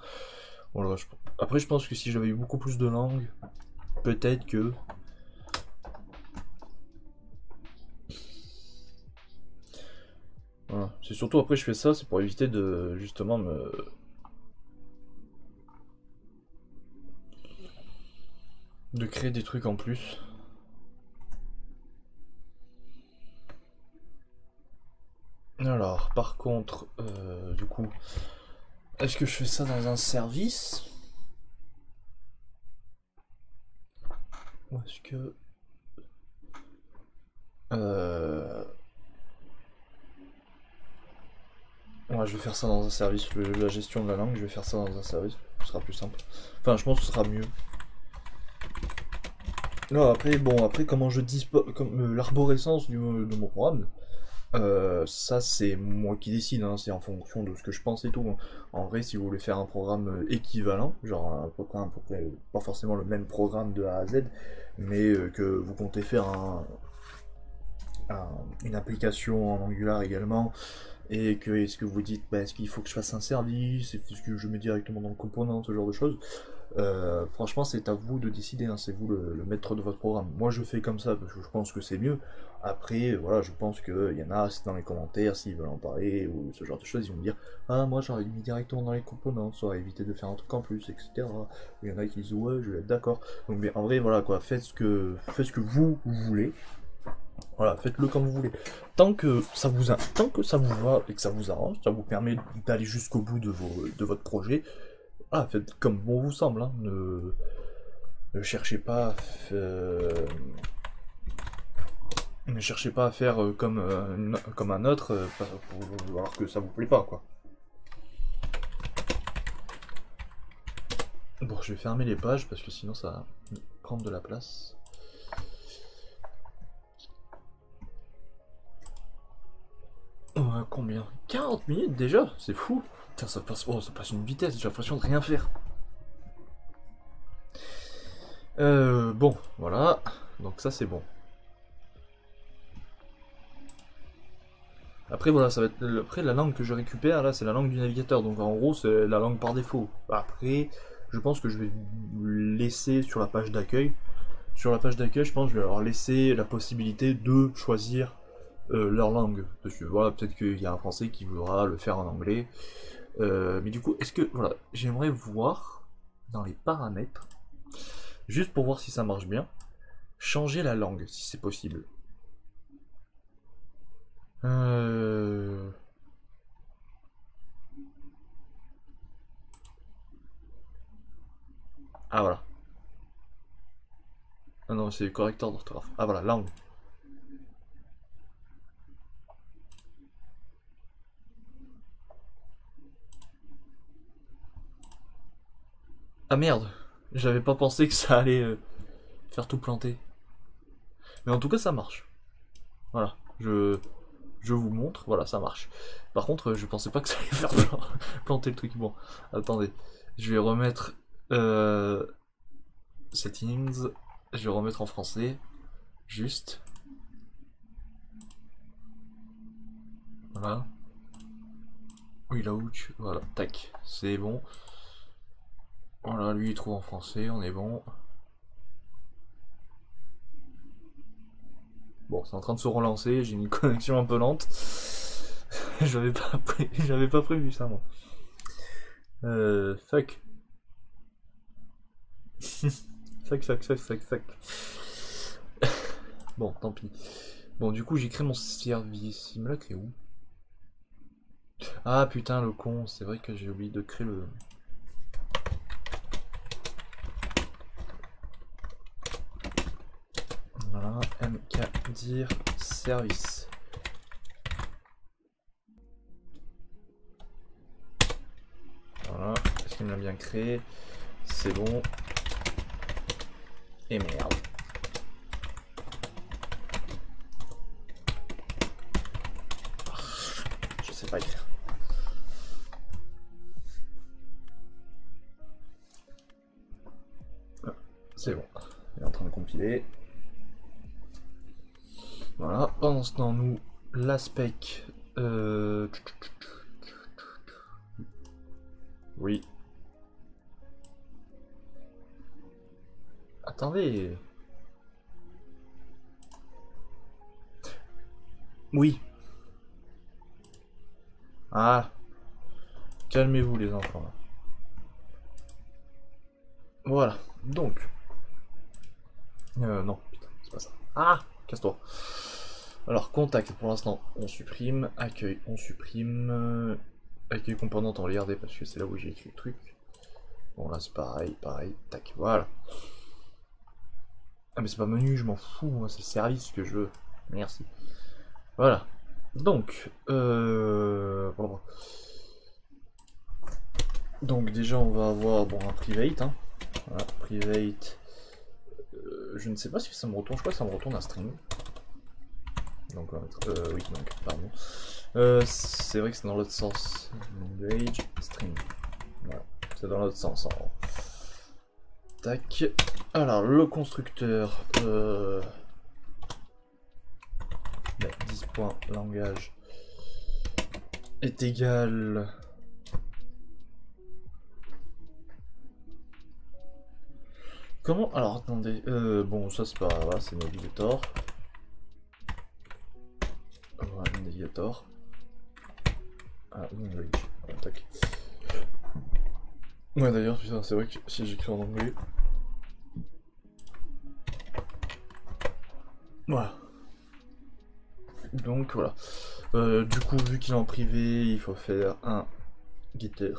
voilà, après je pense que si j'avais eu beaucoup plus de langues, peut-être que... Voilà. C'est surtout après je fais ça, c'est pour éviter de justement de créer des trucs en plus. Alors, par contre, du coup, est-ce que je fais ça dans un service? Ou est-ce que... Euh... Ouais, je vais faire ça dans un service, la gestion de la langue, je vais faire ça dans un service, ce sera plus simple. Enfin, je pense que ce sera mieux. Non, après, bon, après, comment je dispose... Comme l'arborescence de mon programme, ça, c'est moi qui décide, hein, c'est en fonction de ce que je pense et tout. En vrai, si vous voulez faire un programme équivalent, genre à peu près, pas forcément le même programme de A à Z, mais que vous comptez faire une application en Angular également, et que est-ce que vous dites, bah, est-ce qu'il faut que je fasse un service, est-ce que je mets directement dans le component, ce genre de choses, franchement, c'est à vous de décider, hein, c'est vous le maître de votre programme. Moi, je fais comme ça parce que je pense que c'est mieux. Après, voilà, je pense qu'il y en a, c'est dans les commentaires, s'ils veulent en parler ou ce genre de choses, ils vont me dire ah, moi j'aurais mis directement dans les composants, ça aurait évité de faire un truc en plus, etc. Il y en a qui disent ouais, je vais être d'accord. Donc, mais en vrai, voilà quoi, faites ce que vous voulez. Voilà, faites-le comme vous voulez. Tant que ça vous va et que ça vous arrange, ça vous permet d'aller jusqu'au bout de votre projet. Ah, faites comme bon vous semble, hein. Ne cherchez pas ne cherchez pas à faire comme un autre, alors que ça vous plaît pas, quoi. Bon, je vais fermer les pages parce que sinon ça va prendre de la place. Combien? 40 minutes déjà? C'est fou! Putain, ça passe une vitesse, j'ai l'impression de rien faire. Bon, voilà. Donc ça c'est bon. Après voilà, ça va être après la langue que je récupère là, c'est la langue du navigateur. Donc en gros, c'est la langue par défaut. Après, je pense que je vais laisser sur la page d'accueil. Sur la page d'accueil, je pense que je vais leur laisser la possibilité de choisir leur langue. Parce que voilà, peut-être qu'il y a un français qui voudra le faire en anglais. Mais du coup, est-ce que voilà, j'aimerais voir dans les paramètres, juste pour voir si ça marche bien, changer la langue si c'est possible. Euh... Ah voilà. Ah non, c'est correcteur d'orthographe. Ah voilà, langue. Ah merde, j'avais pas pensé que ça allait faire tout planter. Mais en tout cas, ça marche. Voilà, je vous montre, voilà, ça marche. Par contre, je pensais pas que ça allait faire planter le truc. Bon, attendez, je vais remettre settings, je vais remettre en français, juste. Voilà. Oui, là où voilà, tac, c'est bon. Voilà, lui il trouve en français, on est bon. Bon, c'est en train de se relancer, j'ai une connexion un peu lente. J'avais pas prévu ça, moi. Fuck. Fuck. Bon, tant pis. Bon, du coup, j'ai créé mon service. Il me l'a créé où? Ah putain, le con, c'est vrai que j'ai oublié de créer le... Voilà, mkdir service. Voilà, est-ce qu'il me l'a bien créé? C'est bon. Et merde. Je sais pas écrire. C'est bon, il est en train de compiler. Voilà, pendant ce temps, nous, la spec... Oui. Attendez. Oui. Ah. Calmez-vous les enfants. Là. Voilà. Donc. Non, putain, c'est pas ça. Ah, casse-toi. Alors, contact, pour l'instant, on supprime. Accueil, on supprime. Accueil composante, on va regarder parce que c'est là où j'ai écrit le truc. Bon, là, c'est pareil, tac, voilà. Ah, mais c'est pas menu, je m'en fous, moi, c'est le service que je veux. Merci. Voilà. Donc, bon. Donc, déjà, on va avoir bon, un private. Hein. Voilà, private. Je ne sais pas si ça me retourne, je crois que ça me retourne un string. Donc, oui, donc, pardon. C'est vrai que c'est dans l'autre sens. Language, string. Voilà, c'est dans l'autre sens. Alors. Tac. Alors, le constructeur. 10.langage est égal. Comment? Alors, attendez. Bon, ça c'est pas. Voilà, c'est navigator. Voilà, navigator. Ah, language. Voilà, tac. Ouais, d'ailleurs, putain, c'est vrai que si j'écris en anglais. Voilà. Donc, voilà. Du coup, vu qu'il est en privé, il faut faire un getter.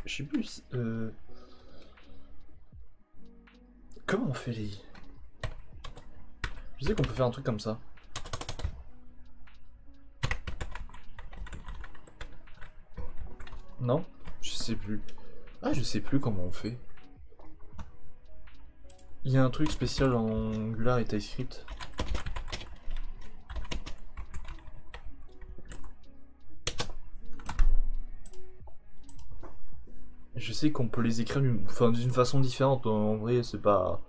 Je sais plus si, comment on fait les... Je sais qu'on peut faire un truc comme ça. Non? Je sais plus. Ah, je sais plus comment on fait. Il y a un truc spécial en Angular et TypeScript. Je sais qu'on peut les écrire d'une façon différente. En vrai, c'est pas...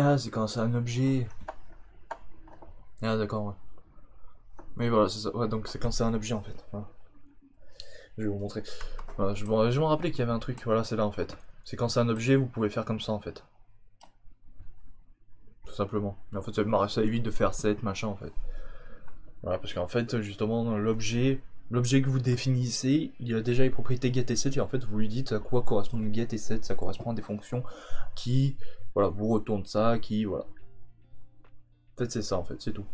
Ah, c'est quand c'est un objet. Ah, d'accord, ouais. Mais voilà, c'est ça. Ouais, donc c'est quand c'est un objet en fait. Voilà. Je vais vous montrer. Voilà, je me rappelais qu'il y avait un truc. Voilà, c'est là en fait. C'est quand c'est un objet, vous pouvez faire comme ça en fait. Tout simplement. Mais en fait, ça évite de faire set, machin en fait. Voilà, parce qu'en fait, justement, l'objet que vous définissez, il a déjà les propriétés get et set, et en fait, vous lui dites à quoi correspondent get et set, ça correspond à des fonctions qui, voilà, vous retournent ça, qui, voilà. En fait, c'est ça, en fait, c'est tout.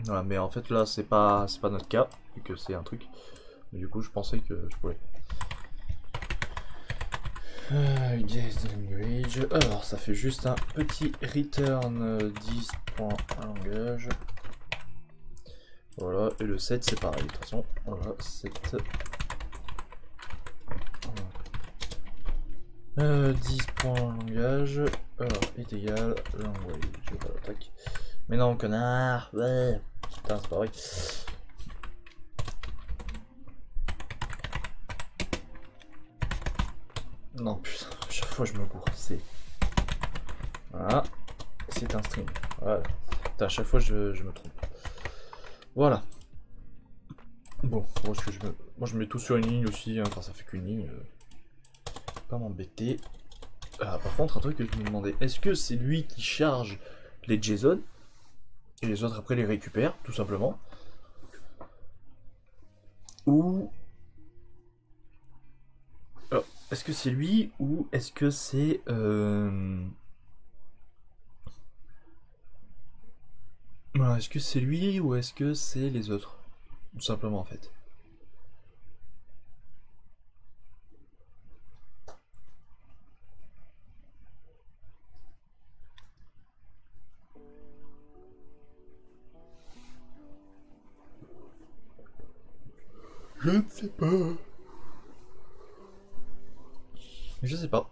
Voilà, mais en fait là c'est pas notre cas, vu que c'est un truc. Mais du coup je pensais que je pouvais. Guess language. Alors ça fait juste un petit return 10.langage. Voilà, et le 7 c'est pareil, de toute façon. Voilà, 7. 10.langage. Alors, est égal language. Voilà, tac. Mais non, connard. Ouais. Putain, c'est pas vrai. Non, putain, chaque fois je me cours. C'est. Voilà. C'est un string. Voilà. Putain, à chaque fois je me trompe. Voilà. Bon, moi je mets tout sur une ligne aussi, hein, quand ça fait qu'une ligne. Pas m'embêter. Ah, par contre, un truc que je me demandais, est-ce que c'est lui qui charge les JSON et les autres après les récupèrent, tout simplement? Ou... Alors, est-ce que c'est lui ou est-ce que c'est... Voilà, est-ce que c'est lui ou est-ce que c'est les autres? Tout simplement en fait. Je ne sais pas. Je sais pas.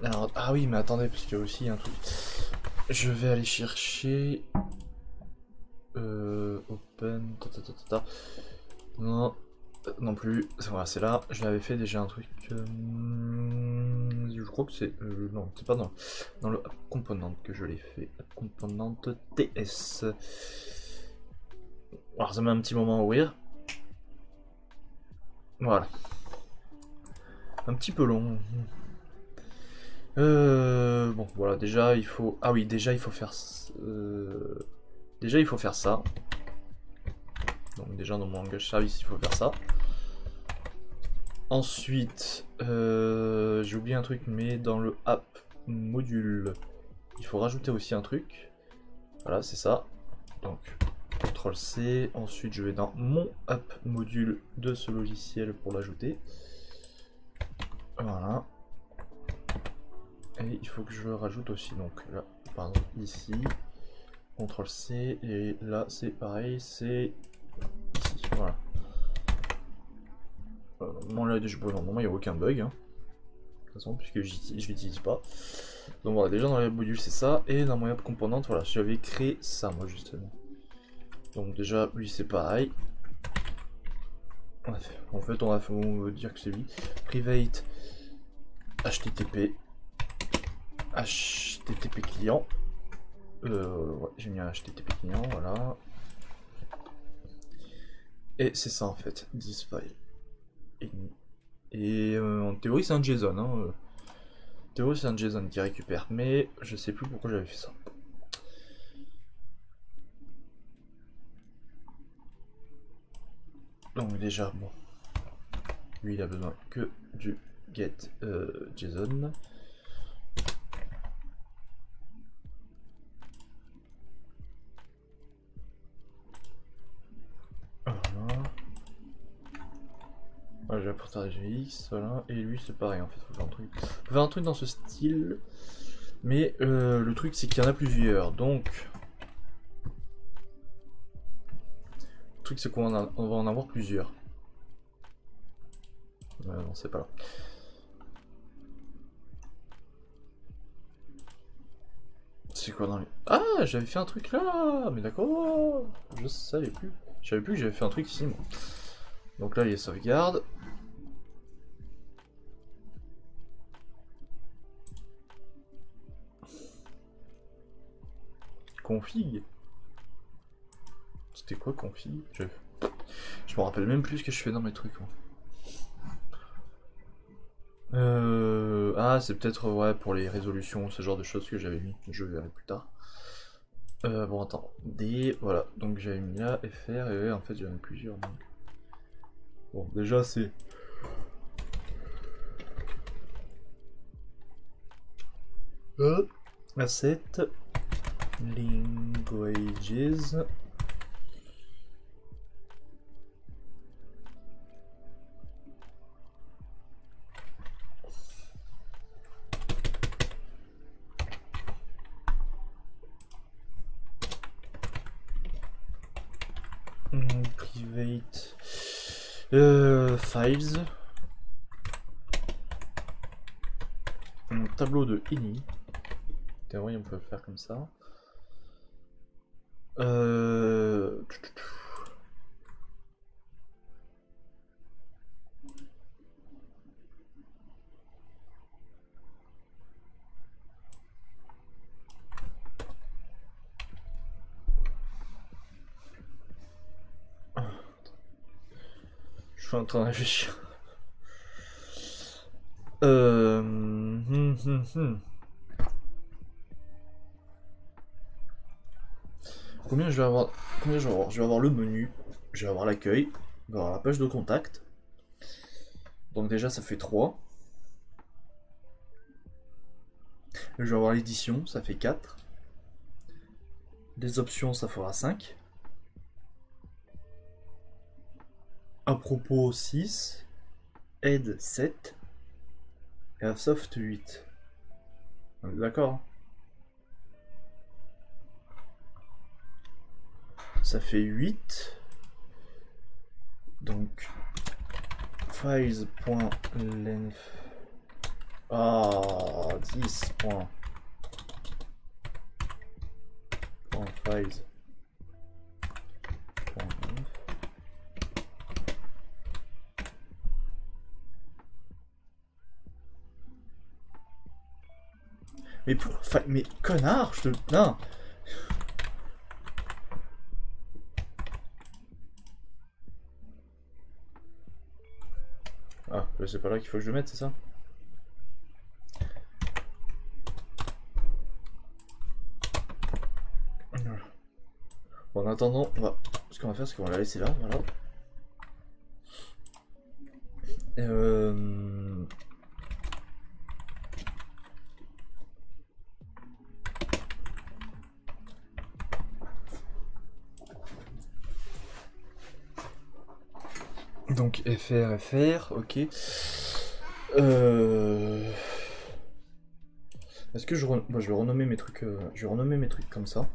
Alors, ah oui, mais attendez, parce qu'il y a aussi un truc. Je vais aller chercher... open... Non, non plus. Voilà, c'est là. Je l'avais fait déjà un truc... je crois que c'est... non, c'est pas dans le app component que je l'ai fait. App component TS. Alors ça met un petit moment à ouvrir. Voilà. Un petit peu long. Bon, voilà, déjà il faut... Ah oui, déjà il faut faire... Déjà il faut faire ça. Donc déjà dans mon langage service il faut faire ça. Ensuite, j'ai oublié un truc, mais dans le app module, il faut rajouter aussi un truc. Voilà, c'est ça. Donc, CTRL C. Ensuite, je vais dans mon app module de ce logiciel pour l'ajouter. Voilà. Et il faut que je rajoute aussi, donc là, par exemple, ici. CTRL C. Et là, c'est pareil, c'est ici. Voilà. Normalement, il n'y a aucun bug. Hein. De toute façon, puisque je l'utilise pas. Donc voilà, déjà dans le module c'est ça, et dans mon app component, voilà, j'avais créé ça moi justement. Donc déjà, lui c'est pareil. En fait, on va dire que c'est lui. Private HTTP HTTP client. Ouais, j'ai mis un HTTP client, voilà. Et c'est ça en fait, this file. Et en théorie c'est un JSON, hein. En théorie c'est un JSON qui récupère, mais je sais plus pourquoi j'avais fait ça. Donc déjà, bon, lui il a besoin que du get JSON. Voilà. Voilà, j'ai apporté un GX, voilà, et lui c'est pareil en fait, faut faire un truc dans ce style, mais le truc c'est qu'il y en a plusieurs, donc le truc c'est qu'on va en avoir plusieurs. Non, c'est pas là. C'est quoi dans les... Ah, j'avais fait un truc là. Mais d'accord. Je savais plus. Je savais plus que j'avais fait un truc ici, moi. Donc là, il y a sauvegarde. Config. C'était quoi config? Je me rappelle même plus ce que je fais dans mes trucs, moi. Ah, c'est peut-être ouais, pour les résolutions, ce genre de choses que j'avais mis. Je verrai plus tard. Bon, attends. D, voilà. Donc j'avais mis là, FR, et ouais, en fait, j'en ai plusieurs. Donc... Bon, déjà, c'est... Asset languages. Private files. Un tableau de ini. Théorie, on peut le faire comme ça. Je suis en train de réfléchir. Combien je vais avoir? Combien je vais avoir? Je vais avoir le menu, je vais avoir l'accueil, je vais avoir la page de contact. Donc déjà ça fait 3. Je vais avoir l'édition, ça fait 4. Les options, ça fera 5. À propos 6. Aide 7. Et Airsoft 8. On est d'accord, hein? Ça fait 8. Donc files.length. Ah, 10. Files. Mais connard, je te... Non. Ah, c'est pas là qu'il faut que je le mette, c'est ça? Voilà. Bon, en attendant, ce qu'on va faire, c'est qu'on va la laisser là, voilà. Donc FR, ok. Est-ce que je vais renommer mes trucs, je vais renommer mes trucs comme ça.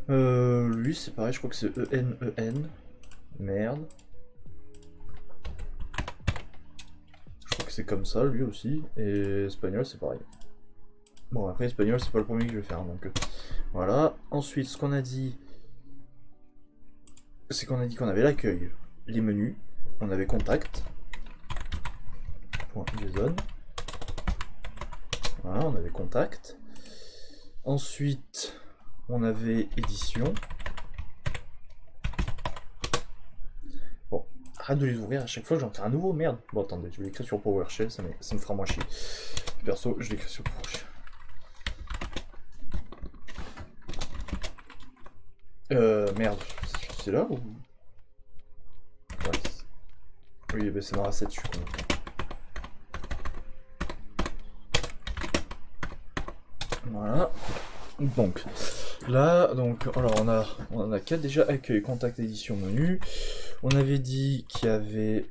Lui c'est pareil, je crois que c'est EN. Merde. Je crois que c'est comme ça lui aussi. Et espagnol c'est pareil. Bon après espagnol c'est pas le premier que je vais faire donc voilà. Ensuite ce qu'on a dit, c'est qu'on a dit qu'on avait l'accueil, les menus, on avait contact. .json. Voilà, on avait contact. Ensuite on avait édition. Bon, arrête de les ouvrir à chaque fois, j'en crée un nouveau, merde. Bon, attendez, je vais l'écrire sur PowerShell, ça me fera moins chier. Perso, je l'écris sur PowerShell. Merde, c'est là ou... Ouais. Oui, bah c'est dans la 7, je suis con. Voilà. Donc, là, donc, alors on a 4 déjà, accueil, contact, édition, menu. On avait dit qu'il y avait...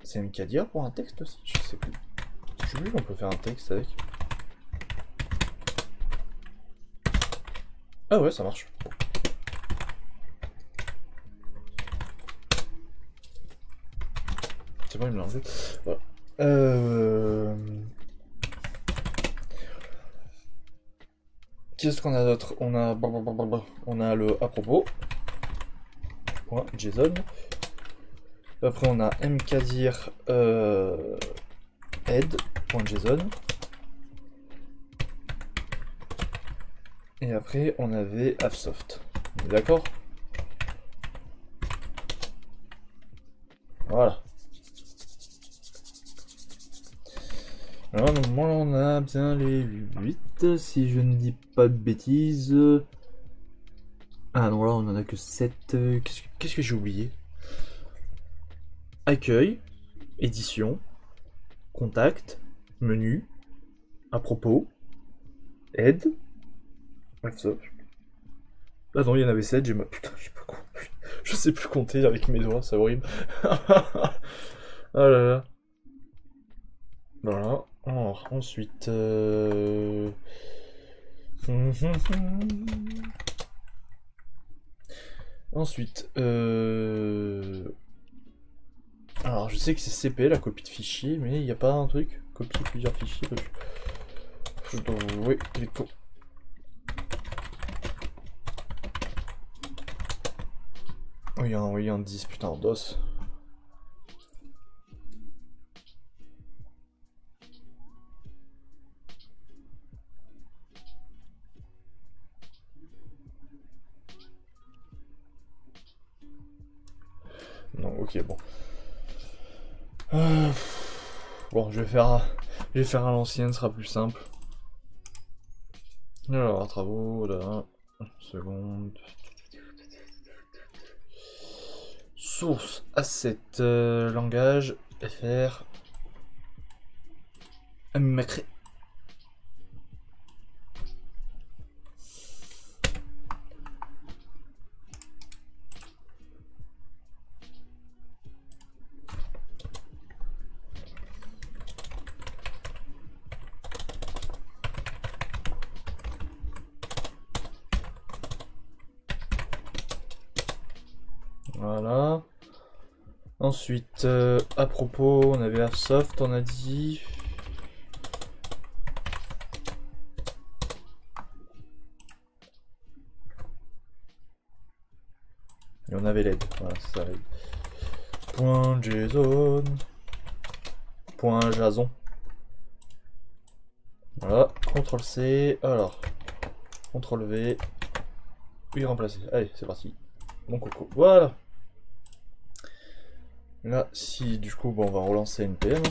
c'est MKDir pour un texte aussi, je sais plus. Je sais plus, on peut faire un texte avec. Ah ouais, ça marche. C'est bon, il me l'a enlevé. Voilà. Qu'est-ce qu'on a d'autre? On a le à propos. JSON. Après on a mkdir head.json. Et après, on avait Avsoft. D'accord? Voilà. Alors, normalement, on a bien les 8, si je ne dis pas de bêtises. Ah non, là, on en a que 7. Qu'est-ce que j'ai oublié? Accueil, édition, contact, menu, à propos, aide. Avsoft. Ah non, il y en avait 7, j'ai putain, j'ai pas compris. Je sais plus compter avec mes doigts, c'est horrible. Ah là là. Voilà. Alors, ensuite... Ensuite, alors, je sais que c'est CP, la copie de fichier, mais il n'y a pas un truc? Copier plusieurs fichiers. Je dois... Oui, cliquons. Oui, un 10, putain, DOS. Non, ok, bon. Bon, je vais faire à l'ancienne, ce sera plus simple. Alors, travaux, là, une seconde. Source, asset, langage, fr, macré. Voilà. Ensuite, à propos, on avait Airsoft, on a dit. Et on avait l'aide. Voilà, c'est ça l'aide. Point JSON. Point Jason. Voilà. CTRL C. Alors. CTRL V. Puis remplacer. Allez, c'est parti. Mon coco. Voilà. Là, si du coup, bon, on va relancer NPM.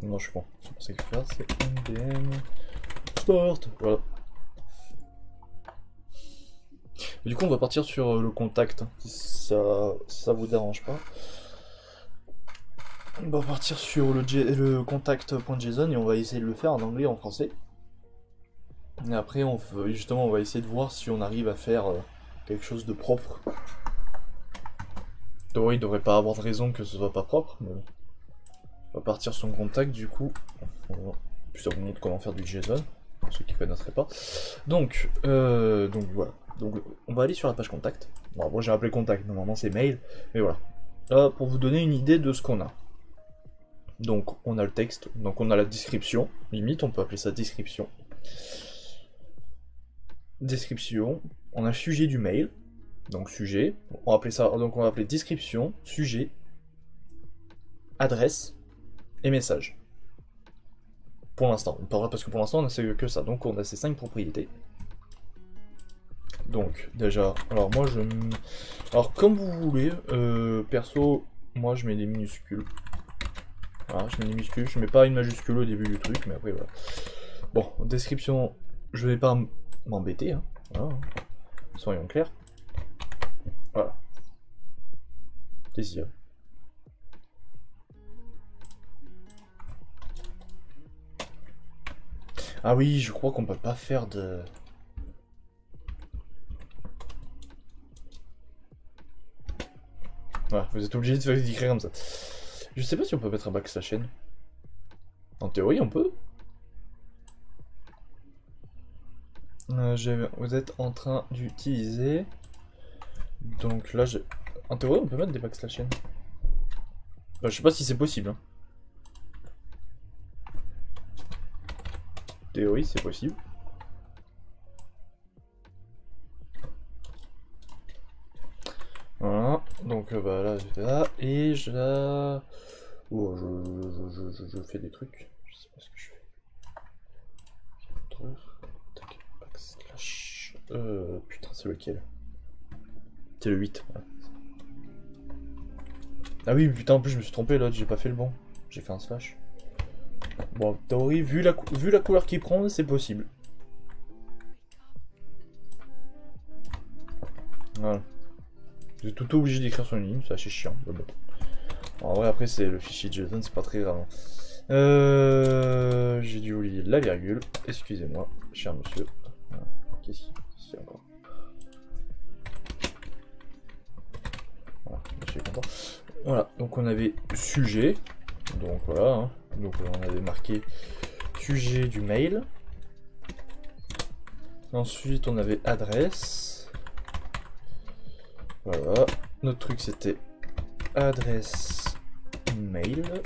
Non, je suis bon. C'est que faire, c'est NPM. Sport. Voilà. Du coup, on va partir sur le contact, hein, si ça vous dérange pas. On va partir sur le contact.json et on va essayer de le faire en anglais et en français. Et après, justement, on va essayer de voir si on arrive à faire quelque chose de propre. Théorie, il devrait pas avoir de raison que ce soit pas propre, mais on va partir sur le contact du coup. Puis ça vous montre comment faire du JSON, pour ceux qui connaîtraient pas. Donc voilà. Donc on va aller sur la page contact. Bon, moi j'ai appelé contact, normalement c'est mail, mais voilà. Là, pour vous donner une idée de ce qu'on a. Donc on a le texte, donc on a la description, limite on peut appeler ça description. Description, on a le sujet du mail, donc sujet, on va appeler ça, donc on va appeler description, sujet, adresse et message. Pour l'instant, on parlera parce que pour l'instant on a que ça, donc on a ces 5 propriétés. Donc déjà, alors moi alors comme vous voulez, perso, moi je mets des minuscules. Voilà, je mets des minuscules, je mets pas une majuscule au début du truc, mais après voilà. Bon, description, je vais pas m'embêter, hein. Voilà. Soyons clairs. Voilà. Désir. Ah oui, je crois qu'on peut pas faire de... Voilà, vous êtes obligé de d'écrire comme ça. Je sais pas si on peut mettre un backslash n. En théorie, on peut. Vous êtes en train d'utiliser... Donc là, en théorie, on peut mettre des backslash n. Enfin, je sais pas si c'est possible. Hein. En théorie, c'est possible. Voilà, donc bah là, et je la... Oh, je fais des trucs. Je sais pas ce que je fais. Tac, backslash. Putain, c'est lequel? C'est le 8. Ouais. Ah oui, putain, en plus je me suis trompé là, j'ai pas fait le bon. J'ai fait un slash. Bon, en théorie, vu la couleur qu'il prend, c'est possible. Voilà. J'ai tout obligé d'écrire sur une ligne, c'est assez chiant. Mais bon. En vrai, après, c'est le fichier JSON, c'est pas très grave. J'ai dû oublier la virgule. Excusez-moi, cher monsieur. Voilà. Qu'est-ce qu'il y a encore? Voilà, je suis content. Voilà, donc on avait sujet. Donc voilà, hein. Donc on avait marqué sujet du mail. Ensuite, on avait adresse. Voilà. Notre truc, c'était adresse mail.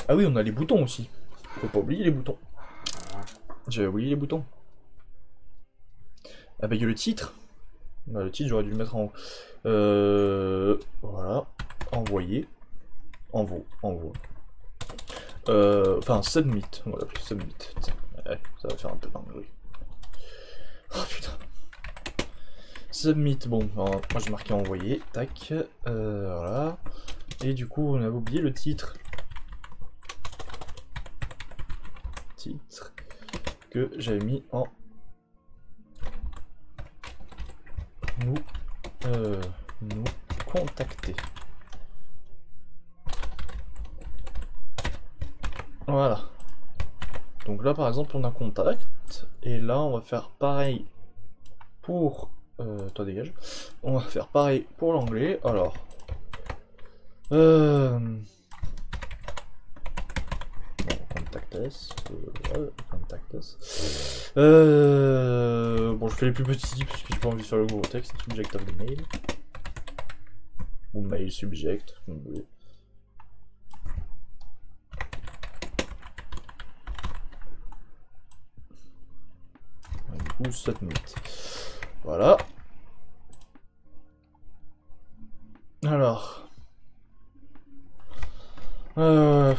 Ah oui, on a les boutons aussi. Faut pas oublier les boutons. J'avais oublié les boutons. Ah bah il y a le titre. Bah, le titre, j'aurais dû le mettre en haut. Voilà. Envoyer. Envoie. Enfin, submit. On va l'appeler submit. Ouais, ça va faire un peu d'anglais. Oh putain. Submit. Bon, moi j'ai marqué envoyer. Tac. Voilà. Et du coup, on avait oublié le titre. Que j'avais mis en nous contacter. Voilà. Donc là par exemple on a contact et là on va faire pareil pour toi dégage. On va faire pareil pour l'anglais. Alors contact us. Bon, je fais les plus petits parce que j'ai pas envie de faire le gros texte. Subject of the mail. Ou mail subject, comme vous voulez. Du coup, submit. Voilà. Alors. Voilà.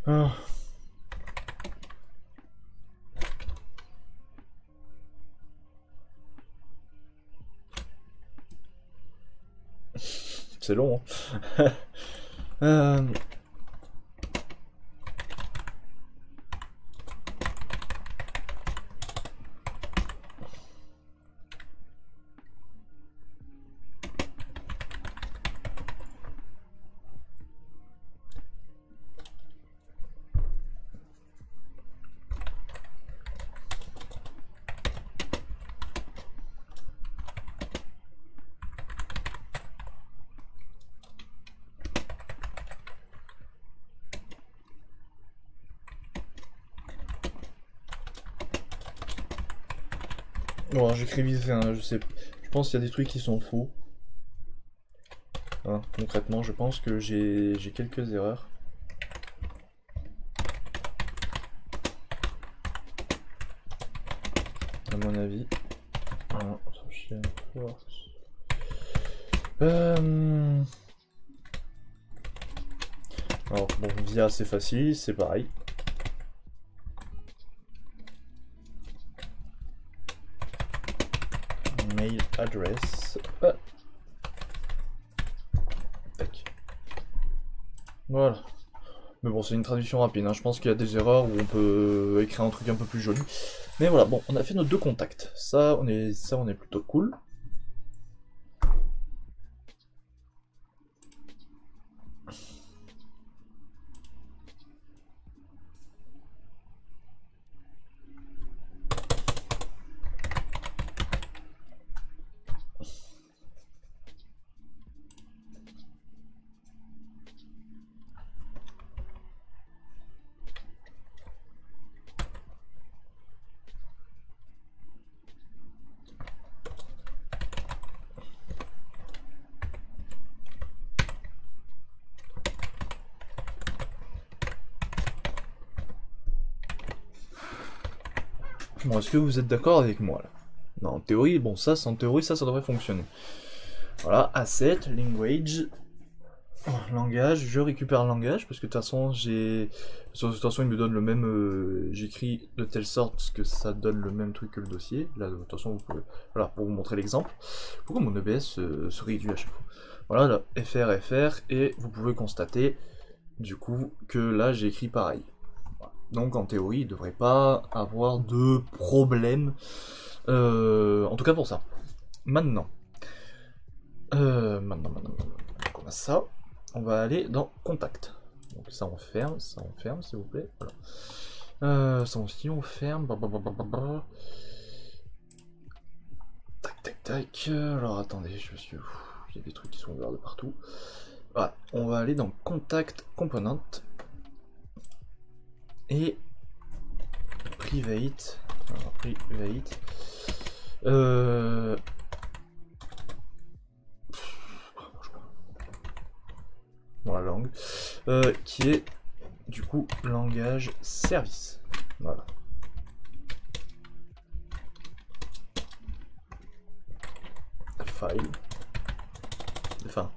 Ah. C'est long, hein. Bon, j'écris vite fait, hein, je sais. Je pense qu'il y a des trucs qui sont faux. Hein, concrètement, je pense que j'ai quelques erreurs. À mon avis. Alors, bon, via c'est facile, c'est pareil. Mail address. Ah. Tac. Voilà. Mais bon, c'est une traduction rapide, hein. Je pense qu'il y a des erreurs où on peut écrire un truc un peu plus joli. Mais voilà, bon, on a fait nos 2 contacts. Ça, on est plutôt cool. Bon, est-ce que vous êtes d'accord avec moi là? Non, en théorie, bon, ça, en théorie, ça devrait fonctionner. Voilà, asset, language, langage, je récupère le langage, parce que de toute façon, de toute façon, il me donne le même, j'écris de telle sorte que ça donne le même truc que le dossier. Là, de toute façon, vous pouvez, voilà, pour vous montrer l'exemple. Pourquoi mon EBS se réduit à chaque fois? Voilà, là, FR, et vous pouvez constater, du coup, que là, j'ai écrit pareil. Donc en théorie, il ne devrait pas avoir de problème. En tout cas pour ça. Maintenant. Maintenant, on a ça. On va aller dans Contact. Donc ça on ferme s'il vous plaît. Voilà. Ça aussi on ferme. Tac. Alors attendez, il y a des trucs qui sont ouverts de partout. Voilà, on va aller dans Contact Component. Et private. Alors, private. Bon, la langue. Qui est du coup langage service. Voilà. File. Enfin.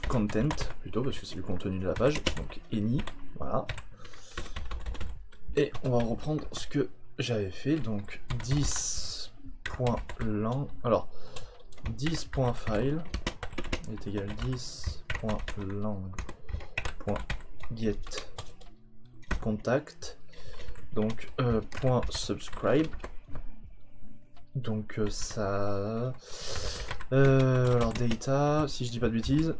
Content plutôt parce que c'est le contenu de la page. Donc any. Voilà. Et on va reprendre ce que j'avais fait. Donc 10.lang. Alors 10.file est égal 10.lang.get contact. Donc .subscribe. Donc ça. Alors data, si je dis pas de bêtises,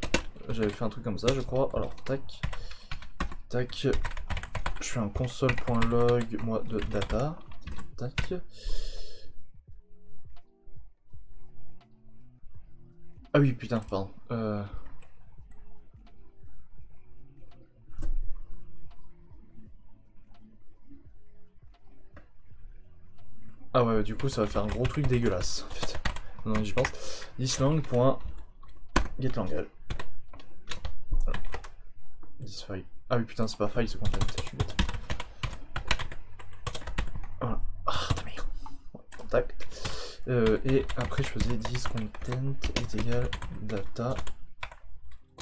j'avais fait un truc comme ça, je crois. Alors tac. Je fais un console.log moi de data. Tac. Ah oui, putain, pardon. Ah ouais, du coup, ça va faire un gros truc dégueulasse, en fait. Non, j'y pense. thislang.getLangage. Voilà. Thisfile. Ah oui, putain, c'est pas file, c'est content, je suis bête. Voilà. Ah, merde. Contact. Et après, je faisais thisContent est égal data.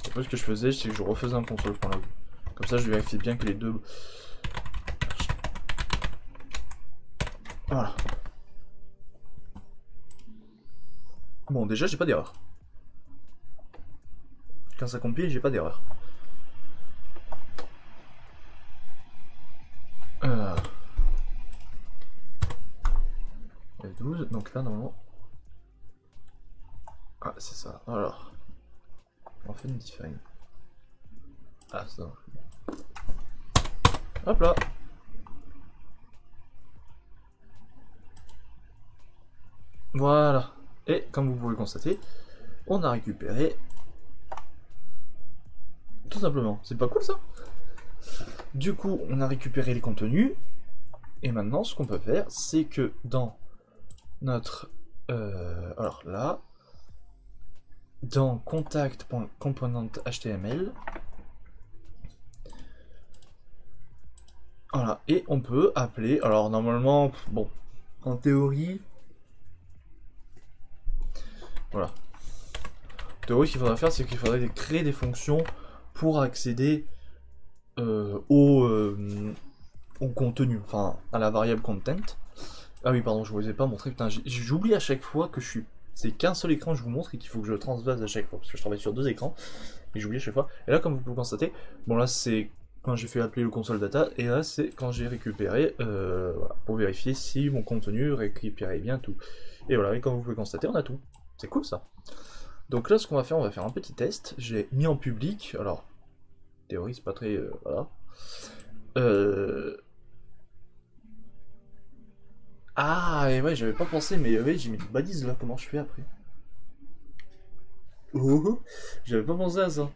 Après, ce que je faisais, c'est que je refaisais un console.log. Comme ça, je vérifie bien que les deux. Voilà. Bon, déjà, j'ai pas d'erreur. Quand ça compile, j'ai pas d'erreur. F12, donc là, normalement. Ah, c'est ça. Alors. On fait une define. Ah, ça. Hop là. Voilà. Et comme vous pouvez le constater, on a récupéré. Tout simplement. C'est pas cool ça? Du coup, on a récupéré les contenus. Et maintenant, ce qu'on peut faire, c'est que dans notre... alors là, dans contact.component.html, voilà, et on peut appeler, alors normalement, bon, en théorie, voilà. En théorie, ce qu'il faudra faire, c'est qu'il faudrait créer des fonctions pour accéder au contenu, enfin à la variable content. Ah oui, pardon, je vous ai pas montré, putain, j'oublie à chaque fois que je suis c'est qu'un seul écran que je vous montre et qu'il faut que je transvase à chaque fois, parce que je travaille sur 2 écrans, et j'oublie à chaque fois. Et là, comme vous pouvez constater, bon là c'est quand j'ai fait appeler le console data, et là c'est quand j'ai récupéré, voilà, pour vérifier si mon contenu récupérait bien tout. Et voilà, et comme vous pouvez constater, on a tout. C'est cool ça. Donc là, ce qu'on va faire, on va faire un petit test. J'ai mis en public, alors, théorie, c'est pas très, voilà. Ah, et ouais, j'avais pas pensé, mais oui, j'ai mis des balises là, comment je fais après? Oh, j'avais pas pensé à ça.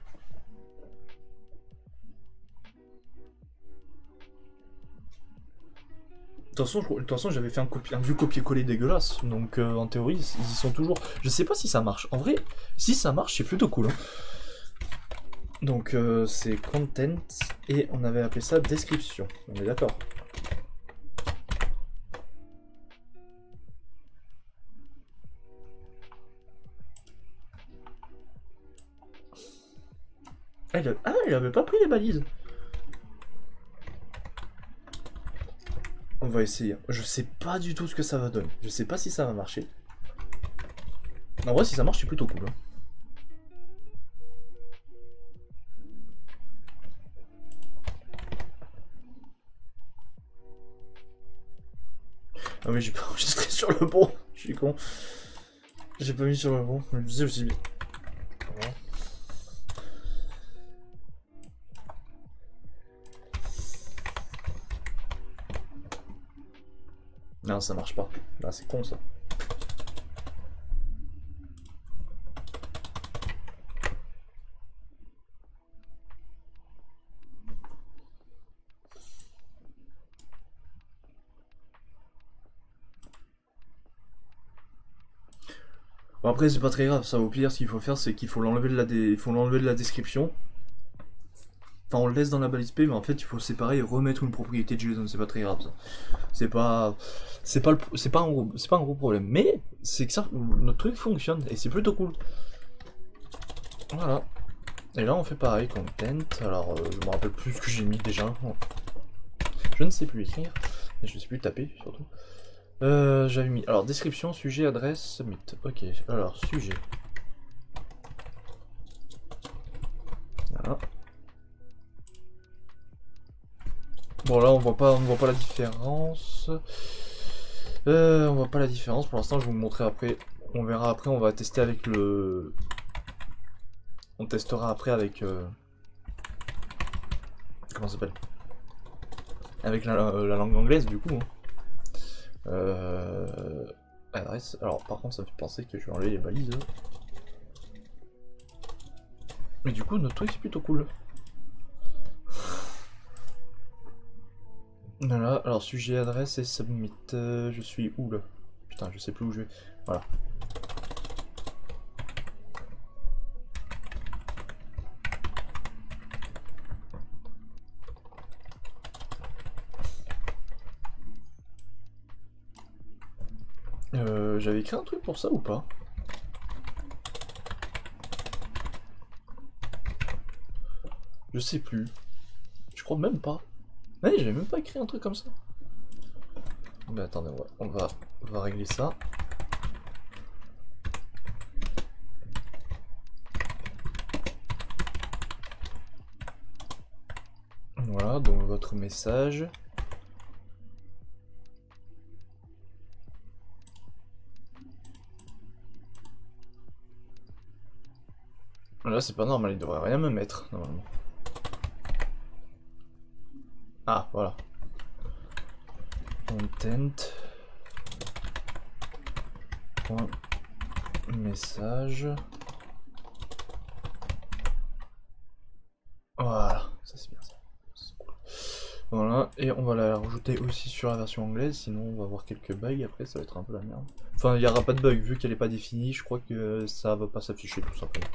De toute façon, j'avais fait un vieux copier-coller dégueulasse, donc en théorie, ils y sont toujours. Je sais pas si ça marche. En vrai, si ça marche, c'est plutôt cool. Hein. Donc c'est content, et on avait appelé ça description. On est d'accord. Ah, il avait pas pris les balises. On va essayer. Je sais pas du tout ce que ça va donner. Je sais pas si ça va marcher. En vrai, si ça marche, c'est plutôt cool. Hein. Ah mais j'ai pas enregistré sur le bon. Je suis con. J'ai pas mis sur le bon. Je me disais aussi. Non, ça marche pas. Là, c'est con ça. Bon, après, c'est pas très grave. Ça, au pire, ce qu'il faut faire, c'est qu'il faut l'enlever de la description. Enfin, on le laisse dans la balise P, mais en fait, il faut séparer et remettre une propriété de JSON. C'est pas très grave ça. C'est pas un gros problème. Mais c'est que ça, notre truc fonctionne et c'est plutôt cool. Voilà. Et là, on fait pareil, content. Alors, je me rappelle plus ce que j'ai mis déjà. Je ne sais plus écrire. Et je ne sais plus taper surtout. J'avais mis. Alors, description, sujet, adresse, submit. Ok. Alors, sujet. Voilà. Bon là on voit pas la différence. On voit pas la différence pour l'instant, je vais vous montrer après. On verra après, on va tester avec le. On testera après avec. Comment ça s'appelle? Avec la langue anglaise du coup. Hein. Adresse. Alors par contre ça me fait penser que je vais enlever les balises. Mais du coup notre truc c'est plutôt cool. Voilà, alors sujet, adresse et submit. Je suis où là? Putain, je sais plus où je vais. Voilà. J'avais écrit un truc pour ça ou pas? Je sais plus. Je crois même pas. Ouais, j'avais même pas écrit un truc comme ça. Mais attendez, ouais, on va régler ça. Voilà, donc votre message. Là, c'est pas normal, il devrait rien me mettre, normalement. Ah, voilà. Content. Point. Message. Voilà, ça c'est bien ça. Cool. Voilà, et on va la rajouter aussi sur la version anglaise, sinon on va avoir quelques bugs après, ça va être un peu la merde. Enfin, il n'y aura pas de bug, vu qu'elle n'est pas définie, je crois que ça va pas s'afficher tout simplement.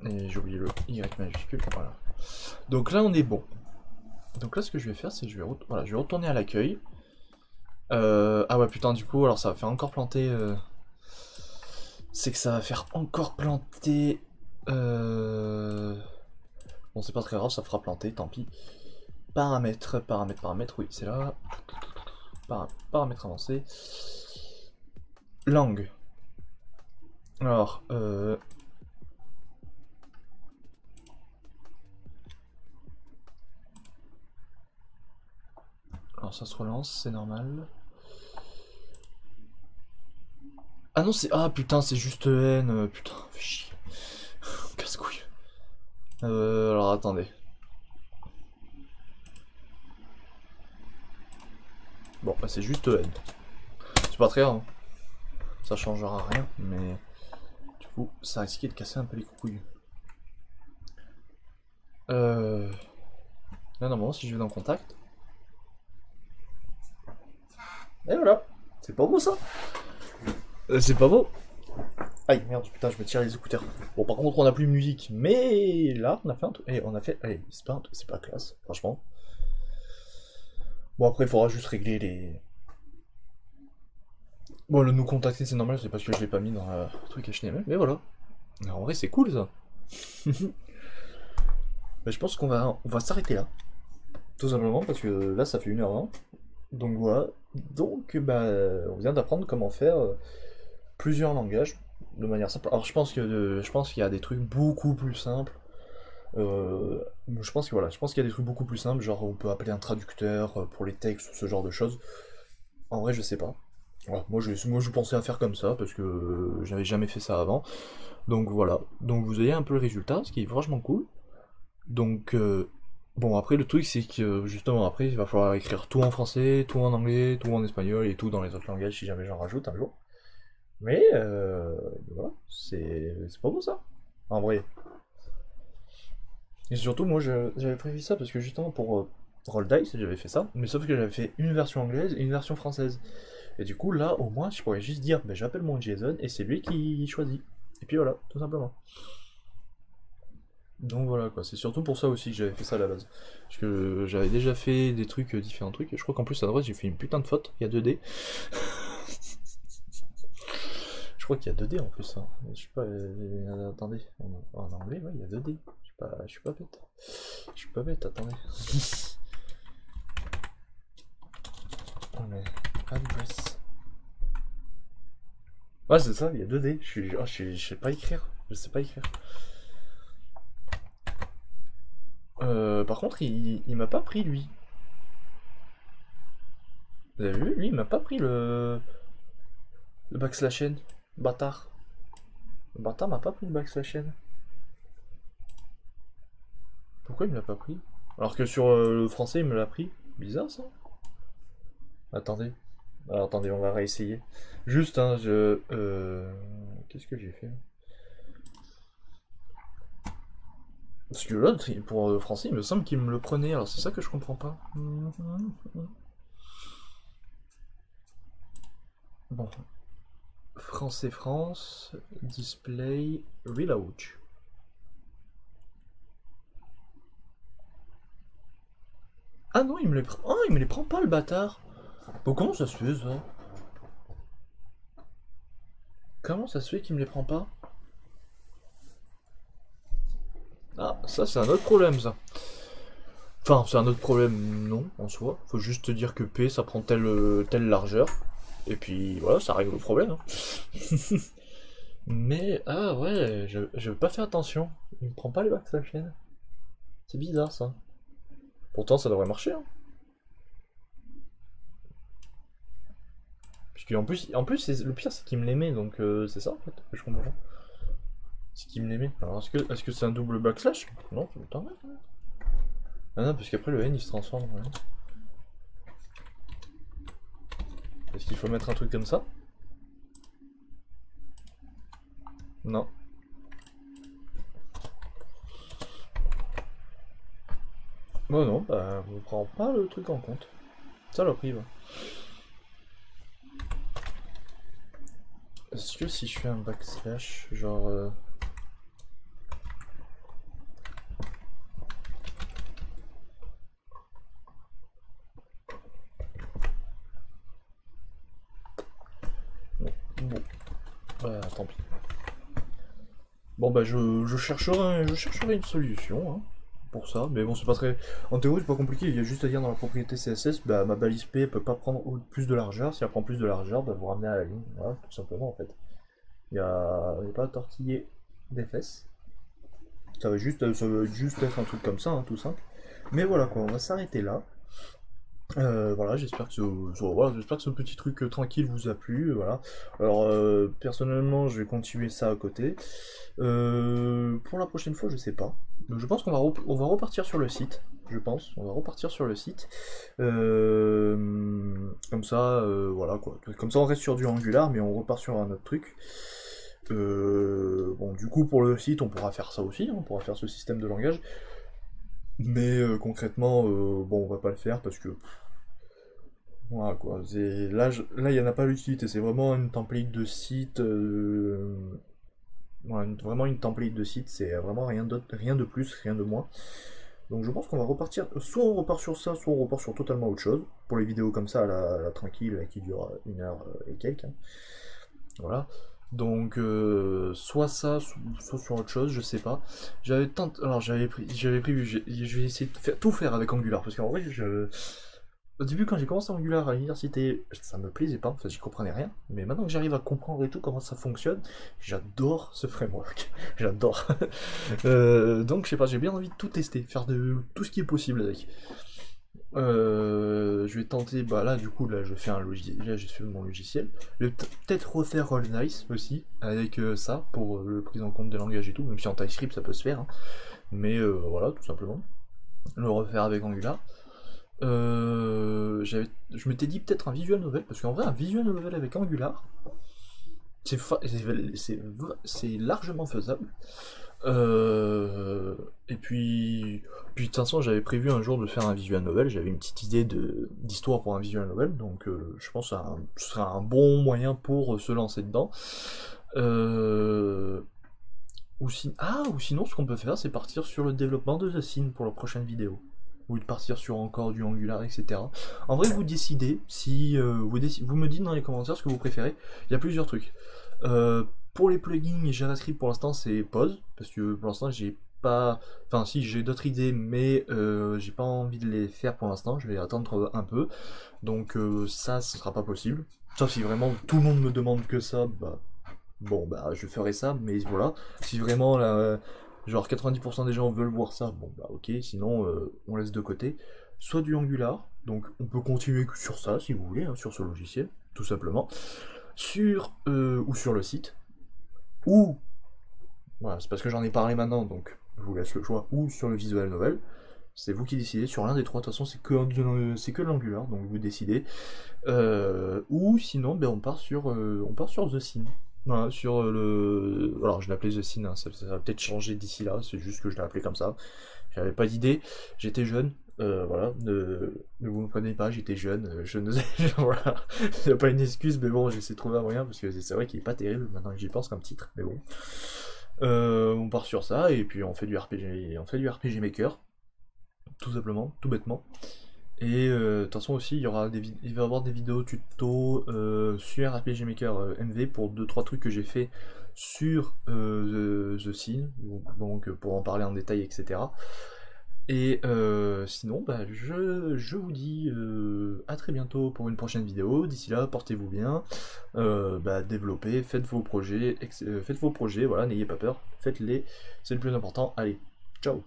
Et j'ai oublié le Y majuscule, voilà. Donc là on est bon. Donc là ce que je vais faire c'est que je vais retourner à l'accueil. Ah ouais putain du coup alors ça va faire encore planter... C'est que ça va faire encore planter... Bon c'est pas très grave, ça fera planter, tant pis. Paramètres, oui c'est là. paramètres avancés. Langue. Alors, alors ça se relance, c'est normal. Ah non, c'est... Ah putain, c'est juste N. Putain, fais chier. Casse-couille. Alors attendez. Bon, bah c'est juste N. C'est pas très grave. Hein. Ça changera rien, mais... Du coup, ça risquait de casser un peu les couilles. Là, normalement, si je vais dans Contact... Et voilà. C'est pas beau, ça. C'est pas beau. Aïe, merde, putain, je me tire les écouteurs. Bon, par contre, on a plus de musique, mais là, on a fait un truc. Et on a fait... Allez, c'est pas classe, franchement. Bon, après, il faudra juste régler les... Bon, le nous contacter, c'est normal, c'est parce que je l'ai pas mis dans le truc HTML, mais voilà. Alors, en vrai, c'est cool, ça. Bah, je pense qu'on va s'arrêter là. Tout simplement, parce que là, ça fait 1h20. Donc, voilà. Donc, bah, on vient d'apprendre comment faire plusieurs langages de manière simple. Alors, je pense qu'il y a des trucs beaucoup plus simples. Je pense qu'il y a des trucs beaucoup plus simples, genre on peut appeler un traducteur pour les textes ou ce genre de choses. En vrai, je sais pas. Ouais, moi, je pensais à faire comme ça parce que j'avais jamais fait ça avant. Donc voilà. Donc vous avez un peu le résultat, ce qui est franchement cool. Donc bon, après le truc c'est que justement après il va falloir écrire tout en français, tout en anglais, tout en espagnol et tout dans les autres langages si jamais j'en rajoute un jour. Mais voilà, c'est pas bon ça. En vrai. Et surtout, moi, j'avais prévu ça parce que justement pour Roll Dice, j'avais fait ça, mais sauf que j'avais fait une version anglaise et une version française. Et du coup, là, au moins, je pourrais juste dire, ben, j'appelle mon Jason et c'est lui qui choisit. Et puis voilà, tout simplement. Donc voilà, quoi. C'est surtout pour ça aussi que j'avais fait ça à la base. Parce que j'avais déjà fait des trucs, différents trucs, et je crois qu'en plus, à droite, j'ai fait une putain de faute. Il y a 2D. Je crois qu'il y a 2D en plus. Hein. Je sais pas, attendez. En anglais, ouais, il y a 2D. Je suis pas bête. Je suis pas bête, attendez. Mais address. Ouais, c'est ça, il y a 2D. Je sais pas écrire. Je sais pas écrire. Par contre, il m'a pas pris lui. Vous avez vu? Lui, il m'a pas pris le backslash n. Bâtard. Le bâtard m'a pas pris le backslash n. Pourquoi il me l'a pas pris? Alors que sur le français, il me l'a pris. Bizarre ça. Attendez. Alors attendez, on va réessayer. Juste, hein, qu'est-ce que j'ai fait? Parce que là, pour le français, il me semble qu'il me le prenait, alors c'est ça que je comprends pas. Bon. Français France, display, reload. Ah non, il me les prend. Oh, il me les prend pas le bâtard. Bon, comment ça se fait ça? Comment ça se fait qu'il me les prend pas? Ah, ça c'est un autre problème ça. Enfin, c'est un autre problème, non, en soi. Faut juste te dire que P ça prend telle largeur. Et puis voilà, ça règle le problème. Hein. Mais, ah ouais, je veux pas faire attention. Il me prend pas les backslash n. C'est bizarre ça. Pourtant ça devrait marcher. Hein. Puisque en plus le pire c'est qu'il me les met, donc c'est ça en fait que je comprends. C'est qu'il me les met. Alors est-ce que c'est un double backslash? Non, c'est autant même. Ah non, parce qu'après le n il se transforme. Ouais. Est-ce qu'il faut mettre un truc comme ça? Non. Bon non, bah on prend pas le truc en compte. Ça le prive. Est-ce que si je fais un backslash, genre... Bon. Bah tant pis. Bon bah je chercherai une solution. Hein. pour ça, mais bon, c'est pas très... En théorie, c'est pas compliqué, il y a juste à dire dans la propriété CSS, bah, ma balise P peut pas prendre plus de largeur, si elle prend plus de largeur, bah, vous ramenez à la ligne, voilà, tout simplement, en fait. Il y a pas à tortiller des fesses. Ça va juste être un truc comme ça, hein, tout simple. Mais voilà, quoi, on va s'arrêter là. Voilà, j'espère que voilà, j'espère que ce petit truc tranquille vous a plu, voilà. Alors, personnellement, je vais continuer ça à côté. Pour la prochaine fois, je sais pas. Donc, je pense on va repartir sur le site. Je pense, on va repartir sur le site. Comme ça, voilà quoi. Comme ça, on reste sur du Angular, mais on repart sur un autre truc. Bon, du coup, pour le site, on pourra faire ça aussi. Hein, on pourra faire ce système de langage. Mais concrètement, bon, on va pas le faire parce que voilà quoi. Là, il y en a pas l'utilité. C'est vraiment une template de site. Voilà, vraiment une template de site. C'est vraiment rien d'autre, rien de plus, rien de moins. Donc je pense qu'on va repartir. Soit on repart sur ça, soit on repart sur totalement autre chose. Pour les vidéos comme ça, la tranquille, là, qui dure 1 heure et quelques. Hein. Voilà. Donc soit ça, soit sur autre chose, je sais pas. Alors j'avais prévu, je vais essayer de tout faire avec Angular parce qu'en vrai, au début quand j'ai commencé Angular à l'université, ça me plaisait pas, enfin j'y comprenais rien. Mais maintenant que j'arrive à comprendre et tout comment ça fonctionne, j'adore ce framework, j'adore. Donc je sais pas, j'ai bien envie de tout tester, faire de tout ce qui est possible avec. Je vais tenter, bah là du coup là je fais un logiciel, là j'ai fait mon logiciel. Je vais peut-être refaire Roll Nice aussi avec ça pour le prise en compte des langages et tout, même si en TypeScript ça peut se faire, hein. Mais voilà tout simplement. Le refaire avec Angular. Je m'étais dit peut-être un visual novel parce qu'en vrai un visual novel avec Angular c'est largement faisable. Et puis de toute façon, j'avais prévu un jour de faire un visual novel. J'avais une petite idée d'histoire pour un visual novel, donc je pense que ce sera un bon moyen pour se lancer dedans. Ou sinon, ce qu'on peut faire, c'est partir sur le développement de The Scene pour la prochaine vidéo. Ou de partir sur encore du Angular, etc. En vrai, vous décidez, si vous me dites dans les commentaires ce que vous préférez. Il y a plusieurs trucs. Pour les plugins et JavaScript, pour l'instant, c'est pause, parce que pour l'instant, j'ai pas... Enfin, si, j'ai d'autres idées, mais j'ai pas envie de les faire pour l'instant, je vais attendre un peu. Donc ça, ce sera pas possible. Sauf si vraiment tout le monde me demande que ça, bah... Bon, bah, je ferai ça, mais voilà. Si vraiment, là, genre 90% des gens veulent voir ça, bon, bah, ok, sinon, on laisse de côté. Soit du Angular, donc on peut continuer sur ça, si vous voulez, hein, sur ce logiciel, tout simplement. Ou sur le site, ou, voilà, c'est parce que j'en ai parlé maintenant, donc je vous laisse le choix, ou sur le visual novel. C'est vous qui décidez, sur l'un des trois, de toute façon c'est que l'Angular, donc vous décidez. Ou sinon, ben, on part sur The Scene. Voilà, sur alors je l'appelais The Scene, hein, ça va peut-être changer d'ici là, c'est juste que je l'ai appelé comme ça. J'avais pas d'idée, j'étais jeune, voilà, ne vous me prenez pas, j'étais jeune, je ne sais, voilà, c'est pas une excuse, mais bon, j'essaie de trouver un moyen, parce que c'est vrai qu'il est pas terrible maintenant que j'y pense comme titre, mais bon. On part sur ça, et puis on fait du RPG Maker, tout simplement, tout bêtement. Et de toute façon aussi, il va y avoir des vidéos tuto sur RPG Maker MV pour 2-3 trucs que j'ai fait sur The Scene, donc pour en parler en détail, etc. Et sinon, bah, je vous dis à très bientôt pour une prochaine vidéo. D'ici là, portez-vous bien, bah, développez, faites vos projets, voilà, n'ayez pas peur, faites-les, c'est le plus important. Allez, ciao!